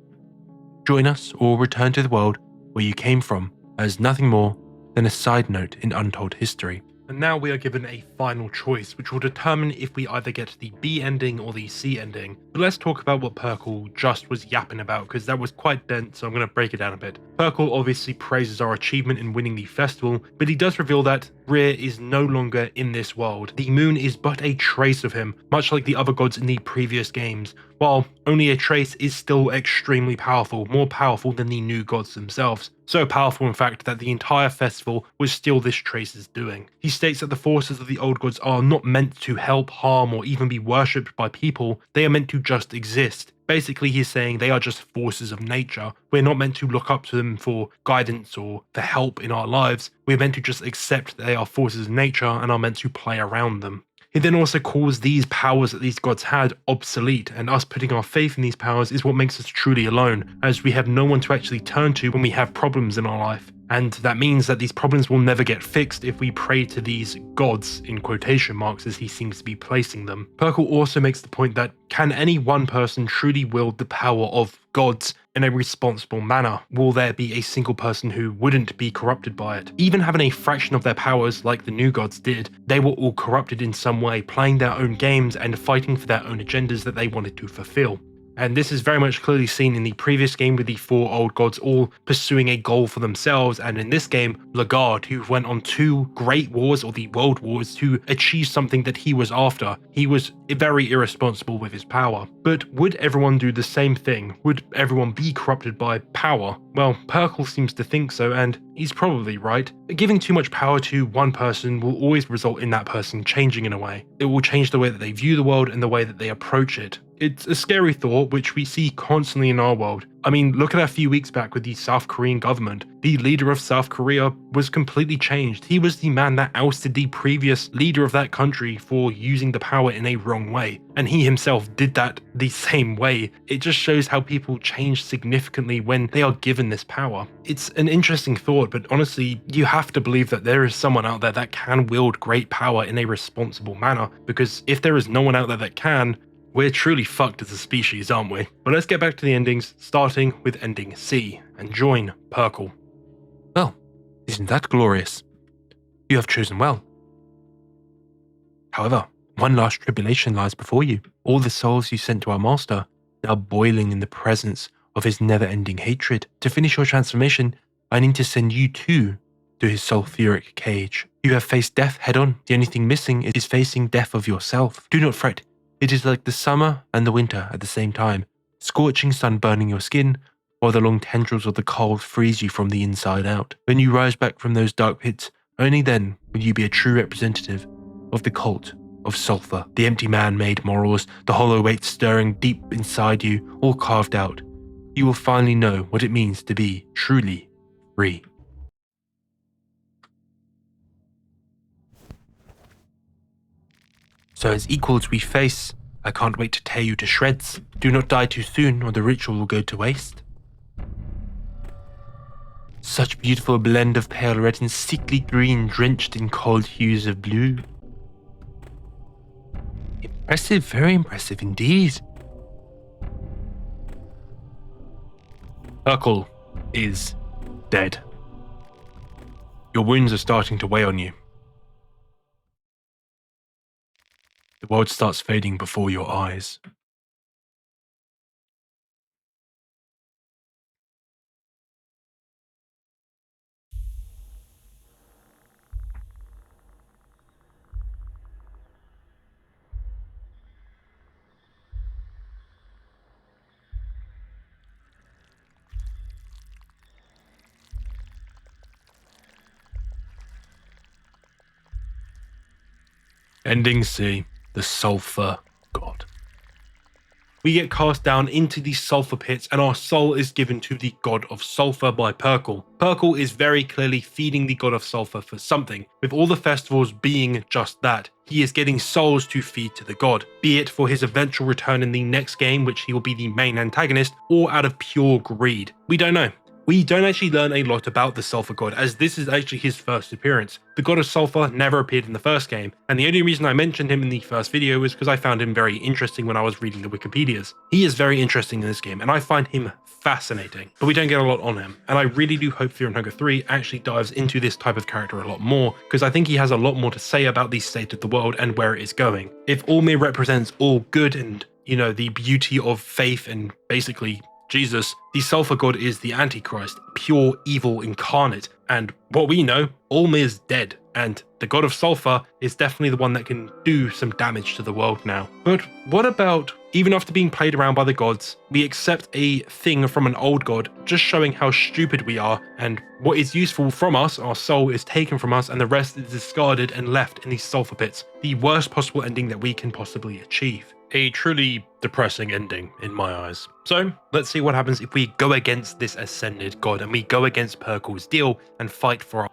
Join us or return to the world where you came from as nothing more than a side note in untold history. And now we are given a final choice, which will determine if we either get the B ending or the C ending. But let's talk about what Perkle just was yapping about, because that was quite dense, so I'm going to break it down a bit. Perkle obviously praises our achievement in winning the festival, but he does reveal that Rear is no longer in this world. The moon is but a trace of him, much like the other gods in the previous games. While only a trace is still extremely powerful, more powerful than the new gods themselves. So powerful in fact that the entire festival was still this trace's doing. He states that the forces of the old gods are not meant to help, harm, or even be worshipped by people, they are meant to just exist. Basically, he's saying they are just forces of nature. We're not meant to look up to them for guidance or for help in our lives. We're meant to just accept they are forces of nature and are meant to play around them. He then also calls these powers that these gods had obsolete, and us putting our faith in these powers is what makes us truly alone, as we have no one to actually turn to when we have problems in our life. And that means that these problems will never get fixed if we pray to these gods, in quotation marks, as he seems to be placing them. Perkle also makes the point that can any one person truly wield the power of gods in a responsible manner? Will there be a single person who wouldn't be corrupted by it? Even having a fraction of their powers like the new gods did, they were all corrupted in some way, playing their own games and fighting for their own agendas that they wanted to fulfill. And this is very much clearly seen in the previous game with the four old gods all pursuing a goal for themselves, and in this game, Lagarde, who went on 2 great wars or the world wars to achieve something that he was after. He was very irresponsible with his power. But would everyone do the same thing? Would everyone be corrupted by power? Well, Perkle seems to think so, and he's probably right. Giving too much power to one person will always result in that person changing in a way. It will change the way that they view the world and the way that they approach it. It's a scary thought which we see constantly in our world. I mean, look at a few weeks back with the South Korean government. The leader of South Korea was completely changed. He was the man that ousted the previous leader of that country for using the power in a wrong way. And he himself did that the same way. It just shows how people change significantly when they are given this power. It's an interesting thought, but honestly, you have to believe that there is someone out there that can wield great power in a responsible manner, because if there is no one out there that can, we're truly fucked as a species, aren't we? But let's get back to the endings, starting with ending C, and join Perkle. Well, isn't that glorious? You have chosen well. However, one last tribulation lies before you. All the souls you sent to our master, now boiling in the presence of his never-ending hatred. To finish your transformation, I need to send you too to his sulfuric cage. You have faced death head-on. The only thing missing is facing death of yourself. Do not fret. It is like the summer and the winter at the same time, scorching sun burning your skin, while the long tendrils of the cold freeze you from the inside out. When you rise back from those dark pits, only then will you be a true representative of the cult of sulfur, the empty man-made morals, the hollow weight stirring deep inside you, all carved out, you will finally know what it means to be truly free. So as equals we face, I can't wait to tear you to shreds. Do not die too soon or the ritual will go to waste. Such beautiful blend of pale red and sickly green drenched in cold hues of blue. Impressive, very impressive indeed. Urkel is dead. Your wounds are starting to weigh on you. The world starts fading before your eyes. Ending C, the Sulfur God. We get cast down into the sulfur pits and our soul is given to the god of sulfur by Perkle. Perkle is very clearly feeding the god of sulfur for something, with all the festivals being just that. He is getting souls to feed to the god, be it for his eventual return in the next game, which he will be the main antagonist, or out of pure greed. We don't know. We don't actually learn a lot about the Sulfur God, as this is actually his first appearance. The God of Sulfur never appeared in the first game, and the only reason I mentioned him in the first video was because I found him very interesting when I was reading the Wikipedias. He is very interesting in this game, and I find him fascinating, but we don't get a lot on him, and I really do hope Fear and Hunger 3 actually dives into this type of character a lot more, because I think he has a lot more to say about the state of the world and where it is going. If Allmir represents all good and, you know, the beauty of faith and basically Jesus, the Sulfur God is the Antichrist, pure evil incarnate, and what we know, Allmir's dead, and the God of Sulfur is definitely the one that can do some damage to the world now. But what about, even after being played around by the gods, we accept a thing from an old god, just showing how stupid we are, and what is useful from us, our soul, is taken from us, and the rest is discarded and left in these sulfur pits. The worst possible ending that we can possibly achieve. A truly depressing ending in my eyes. So let's see what happens if we go against this ascended god and we go against Perkle's deal and fight for our...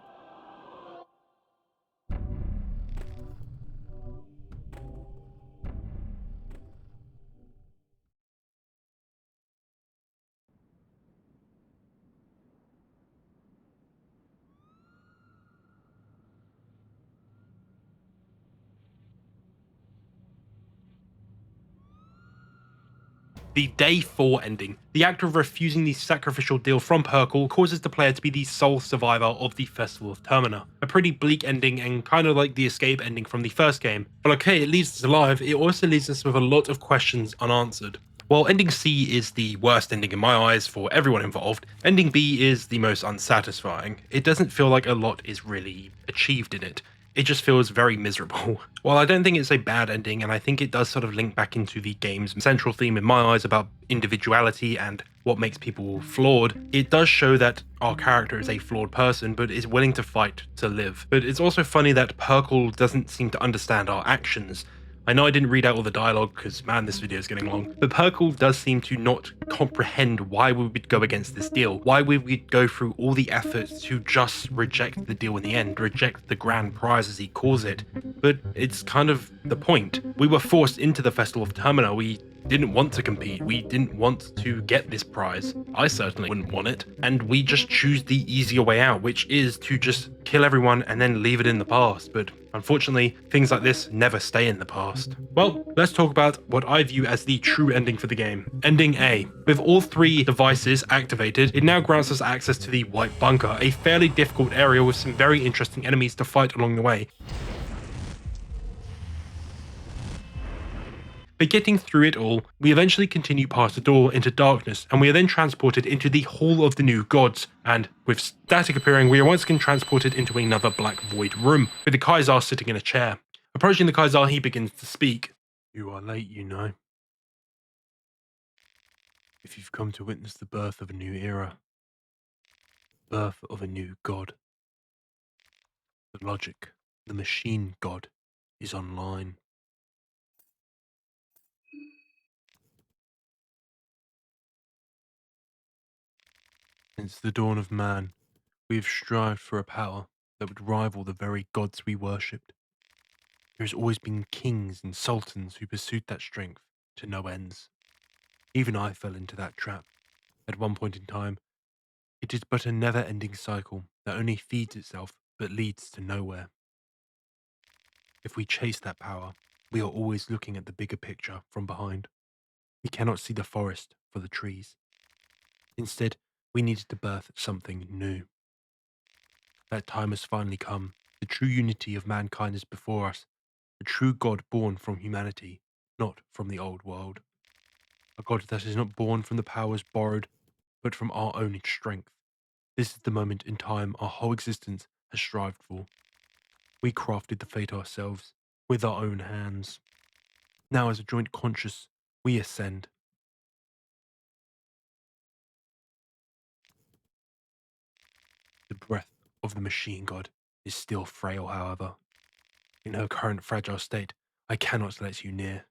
The Day 4 ending. The act of refusing the sacrificial deal from Perkle causes the player to be the sole survivor of the Festival of Termina. A pretty bleak ending and kind of like the escape ending from the first game. But okay, it leaves us alive, it also leaves us with a lot of questions unanswered. While ending C is the worst ending in my eyes for everyone involved, ending B is the most unsatisfying. It doesn't feel like a lot is really achieved in it. It just feels very miserable. While I don't think it's a bad ending, and I think it does sort of link back into the game's central theme in my eyes about individuality and what makes people flawed, it does show that our character is a flawed person, but is willing to fight to live. But it's also funny that Perkle doesn't seem to understand our actions. I know I didn't read out all the dialogue because, man, this video is getting long, but Perkle does seem to not comprehend why we would go against this deal, why we would go through all the efforts to just reject the deal in the end, reject the grand prize as he calls it. But it's kind of the point. We were forced into the Festival of Termina. We didn't want to compete. We didn't want to get this prize. I certainly wouldn't want it. And we just choose the easier way out, which is to just kill everyone and then leave it in the past. But unfortunately, things like this never stay in the past. Well, let's talk about what I view as the true ending for the game. Ending A. With all 3 devices activated, it now grants us access to the White Bunker, a fairly difficult area with some very interesting enemies to fight along the way. But getting through it all, we eventually continue past the door into darkness, and we are then transported into the Hall of the New Gods, and with static appearing, we are once again transported into another black void room, with the Kaiser sitting in a chair. Approaching the Kaiser, he begins to speak. You are late, you know. If you've come to witness the birth of a new era, birth of a new god. The logic, the machine god, is online. Since the dawn of man, we have strived for a power that would rival the very gods we worshipped. There has always been kings and sultans who pursued that strength to no ends. Even I fell into that trap. At one point in time, it is but a never-ending cycle that only feeds itself but leads to nowhere. If we chase that power, we are always looking at the bigger picture from behind. We cannot see the forest for the trees. Instead, we needed to birth something new. That time has finally come. The true unity of mankind is before us. A true God born from humanity, not from the old world. A God that is not born from the powers borrowed, but from our own strength. This is the moment in time our whole existence has strived for. We crafted the fate ourselves, with our own hands. Now as a joint conscious, we ascend. The breath of the machine god is still frail, however. In her current fragile state, I cannot let you near.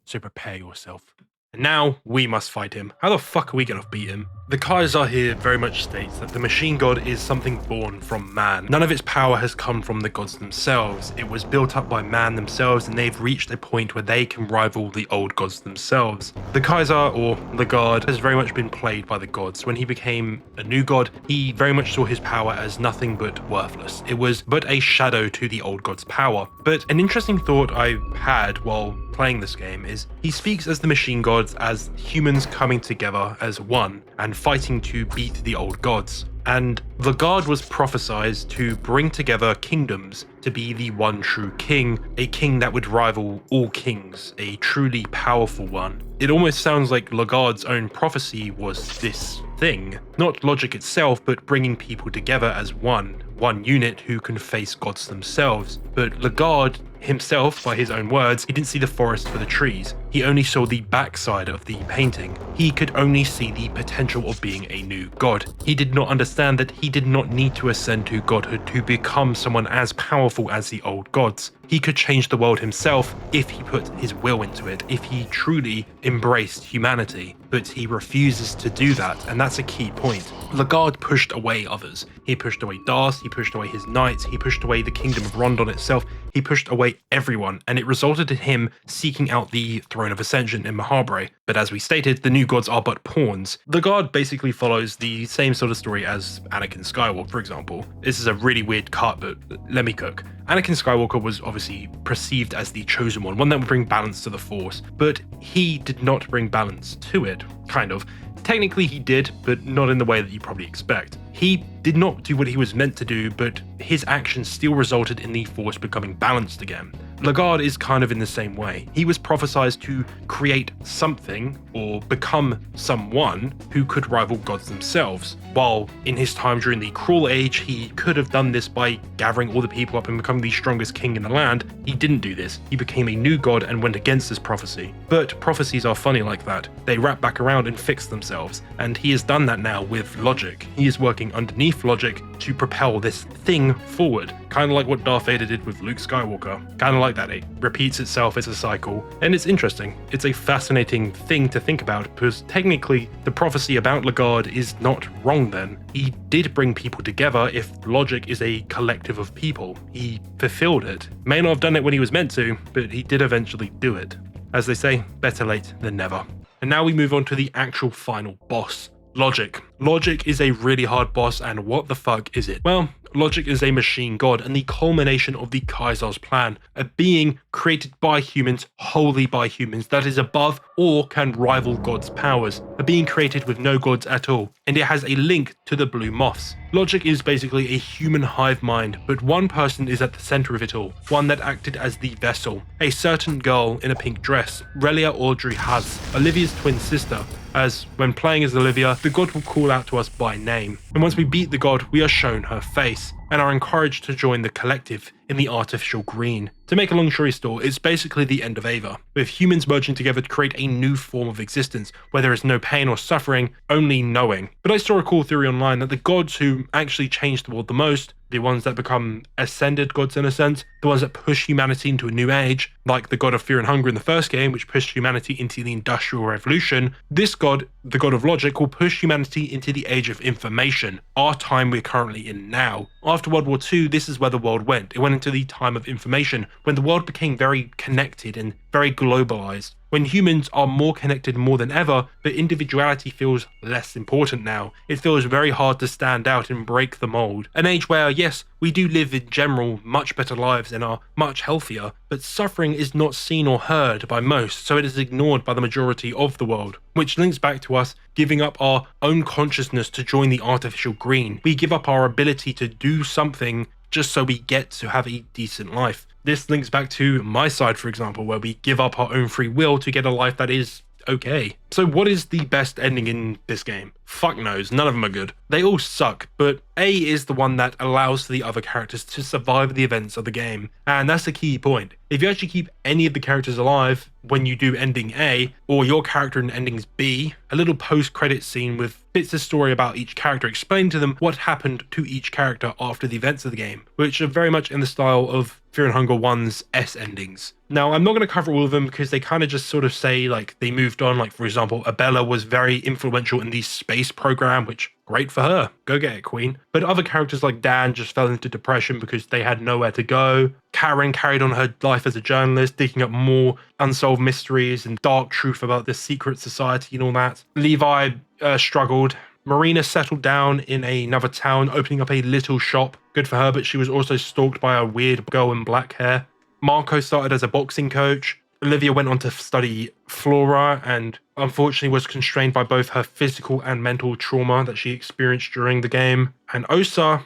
So prepare yourself. And now, we must fight him. How the fuck are we gonna beat him? The Kaiser here very much states that the machine god is something born from man. None of its power has come from the gods themselves. It was built up by man themselves, and they've reached a point where they can rival the old gods themselves. The Kaiser, or the god, has very much been played by the gods. When he became a new god, he very much saw his power as nothing but worthless. It was but a shadow to the old god's power. But an interesting thought I had while playing this game is he speaks as the machine gods as humans coming together as one and fighting to beat the old gods. And the god was prophesied to bring together kingdoms to be the one true king, a king that would rival all kings, a truly powerful one. It almost sounds like Lagarde's own prophecy was this thing. Not logic itself, but bringing people together as one unit who can face gods themselves. But Lagarde himself, by his own words, he didn't see the forest for the trees. He only saw the backside of the painting. He could only see the potential of being a new god. He did not understand that he did not need to ascend to godhood to become someone as powerful as the old gods. He could change the world himself if he put his will into it, if he truly embraced humanity. But he refuses to do that, and that's a key point. Lagarde pushed away others. He pushed away Darth, he pushed away his knights, he pushed away the kingdom of Rondon itself, he pushed away everyone, and it resulted in him seeking out the Throne of Ascension in Mahabre. But as we stated, the new gods are but pawns. Lagarde basically follows the same sort of story as Anakin Skywalker, for example. This is a really weird cut, but let me cook. Anakin Skywalker was obviously perceived as the chosen one that would bring balance to the Force, but he did not bring balance to it, kind of. Technically he did, but not in the way that you probably expect. He did not do what he was meant to do, but his actions still resulted in the Force becoming balanced again. Lagarde is kind of in the same way. He was prophesied to create something, or become someone, who could rival gods themselves. While in his time during the Cruel Age, he could have done this by gathering all the people up and becoming the strongest king in the land. He didn't do this. He became a new god and went against this prophecy. But prophecies are funny like that. They wrap back around and fix themselves, and he has done that now with logic. He is working underneath logic to propel this thing forward, kind of like what Darth Vader did with Luke Skywalker. Kind of like that, it repeats itself as a cycle, and it's interesting. It's a fascinating thing to think about, because technically the prophecy about Lagarde is not wrong then. He did bring people together if logic is a collective of people. He fulfilled it. May not have done it when he was meant to, but he did eventually do it. As they say, better late than never. And now we move on to the actual final boss. Logic. Logic is a really hard boss, and what the fuck is it? Well, Logic is a machine god and the culmination of the Kaiser's plan, a being created by humans, wholly by humans, that is above or can rival God's powers, a being created with no gods at all, and it has a link to the Blue Moths. Logic is basically a human hive mind, but one person is at the center of it all, one that acted as the vessel, a certain girl in a pink dress, Relia Audrey Haz, Olivia's twin sister, as when playing as Olivia, the god will call out to us by name, and once we beat the god, we are shown her face. and are encouraged to join the collective in the artificial green. To make a long story short, it's basically the end of Ava, with humans merging together to create a new form of existence where there is no pain or suffering, only knowing. But I saw a cool theory online that the gods who actually change the world the most, the ones that become ascended gods in a sense, the ones that push humanity into a new age, like the god of fear and hunger in the first game, which pushed humanity into the Industrial Revolution, this god, the god of logic, will push humanity into the age of information, our time we're currently in now. After World War II, this is where the world went. It went into the time of information, when the world became very connected and very globalized. When humans are more connected more than ever, but individuality feels less important now. It feels very hard to stand out and break the mold. An age where, yes, we do live in general much better lives and are much healthier, but suffering is not seen or heard by most, so it is ignored by the majority of the world. Which links back to us giving up our own consciousness to join the artificial green. We give up our ability to do something just so we get to have a decent life. This links back to my side, for example, where we give up our own free will to get a life that is okay. So what is the best ending in this game? Fuck knows, none of them are good. They all suck, but A is the one that allows the other characters to survive the events of the game, and that's the key point. If you actually keep any of the characters alive when you do ending A, or your character in endings B, a little post-credit scene with bits of story about each character explaining to them what happened to each character after the events of the game, which are very much in the style of Fear and Hunger 1's S endings. Now, I'm not going to cover all of them because they kind of just sort of say like they moved on. Like, for example, Abella was very influential in the space program, which great for her. Go get it, queen. But other characters like Dan just fell into depression because they had nowhere to go. Karen carried on her life as a journalist, digging up more unsolved mysteries and dark truth about the secret society and all that. Levi struggled. Marina settled down in another town, opening up a little shop. Good for her, but she was also stalked by a weird girl in black hair. Marco started as a boxing coach. Olivia went on to study flora and unfortunately was constrained by both her physical and mental trauma that she experienced during the game. And Osa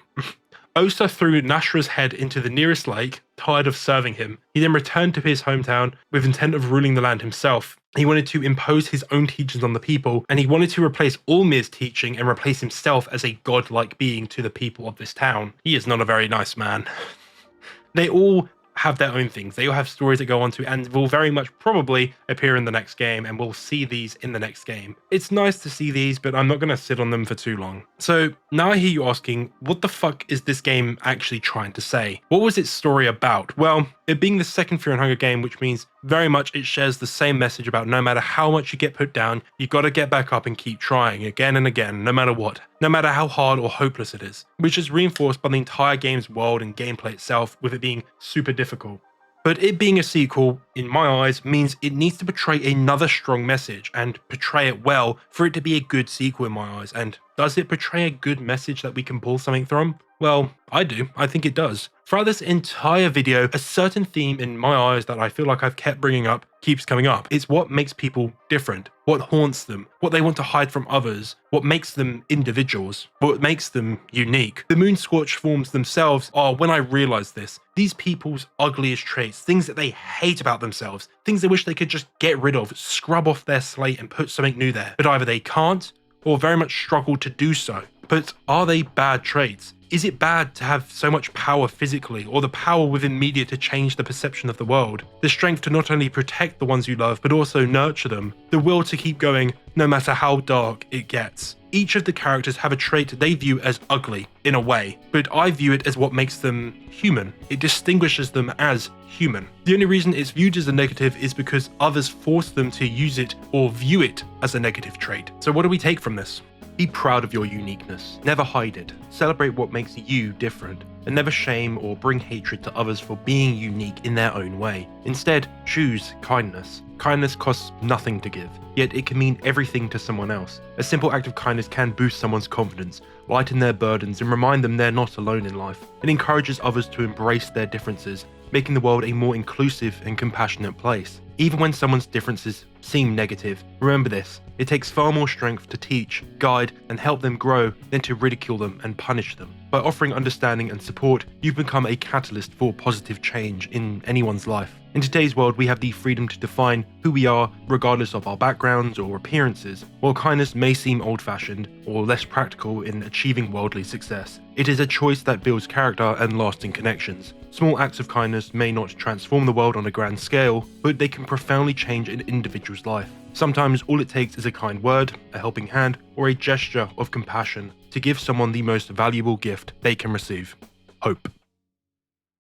threw Nashra's head into the nearest lake, tired of serving him. He then returned to his hometown with intent of ruling the land himself. He wanted to impose his own teachings on the people, and he wanted to replace all Mir's teaching and replace himself as a godlike being to the people of this town. He is not a very nice man. They all have their own things. They all have stories that go on to and will very much probably appear in the next game, and we'll see these in the next game. It's nice to see these, but I'm not going to sit on them for too long. So now I hear you asking, what the fuck is this game actually trying to say? What was its story about? Well, it being the second Fear and Hunger game, which means very much it shares the same message about no matter how much you get put down, you gotta get back up and keep trying again and again, no matter what, no matter how hard or hopeless it is, which is reinforced by the entire game's world and gameplay itself, with it being super difficult. But it being a sequel, in my eyes, means it needs to portray another strong message and portray it well for it to be a good sequel in my eyes. And does it portray a good message that we can pull something from? Well, I do. I think it does. Throughout this entire video, a certain theme in my eyes that I feel like I've kept bringing up keeps coming up. It's what makes people different, what haunts them, what they want to hide from others, what makes them individuals, what makes them unique. The Moonscorched forms themselves are, when I realized this, these people's ugliest traits, things that they hate about themselves, things they wish they could just get rid of, scrub off their slate and put something new there. But either they can't, or very much struggle to do so. But are they bad traits? Is it bad to have so much power physically, or the power within media to change the perception of the world? The strength to not only protect the ones you love, but also nurture them. The will to keep going, no matter how dark it gets. Each of the characters have a trait they view as ugly, in a way, but I view it as what makes them human. It distinguishes them as human. The only reason it's viewed as a negative is because others force them to use it or view it as a negative trait. So what do we take from this? Be proud of your uniqueness. Never hide it. Celebrate what makes you different, and never shame or bring hatred to others for being unique in their own way. Instead, choose kindness. Kindness costs nothing to give, yet it can mean everything to someone else. A simple act of kindness can boost someone's confidence, lighten their burdens, and remind them they're not alone in life. It encourages others to embrace their differences, making the world a more inclusive and compassionate place. Even when someone's differences seem negative, remember this: it takes far more strength to teach, guide, and help them grow than to ridicule them and punish them. By offering understanding and support, you've become a catalyst for positive change in anyone's life. In today's world, we have the freedom to define who we are, regardless of our backgrounds or appearances. While kindness may seem old-fashioned or less practical in achieving worldly success, it is a choice that builds character and lasting connections. Small acts of kindness may not transform the world on a grand scale, but they can profoundly change an individual's life. Sometimes all it takes is a kind word, a helping hand, or a gesture of compassion to give someone the most valuable gift they can receive: hope.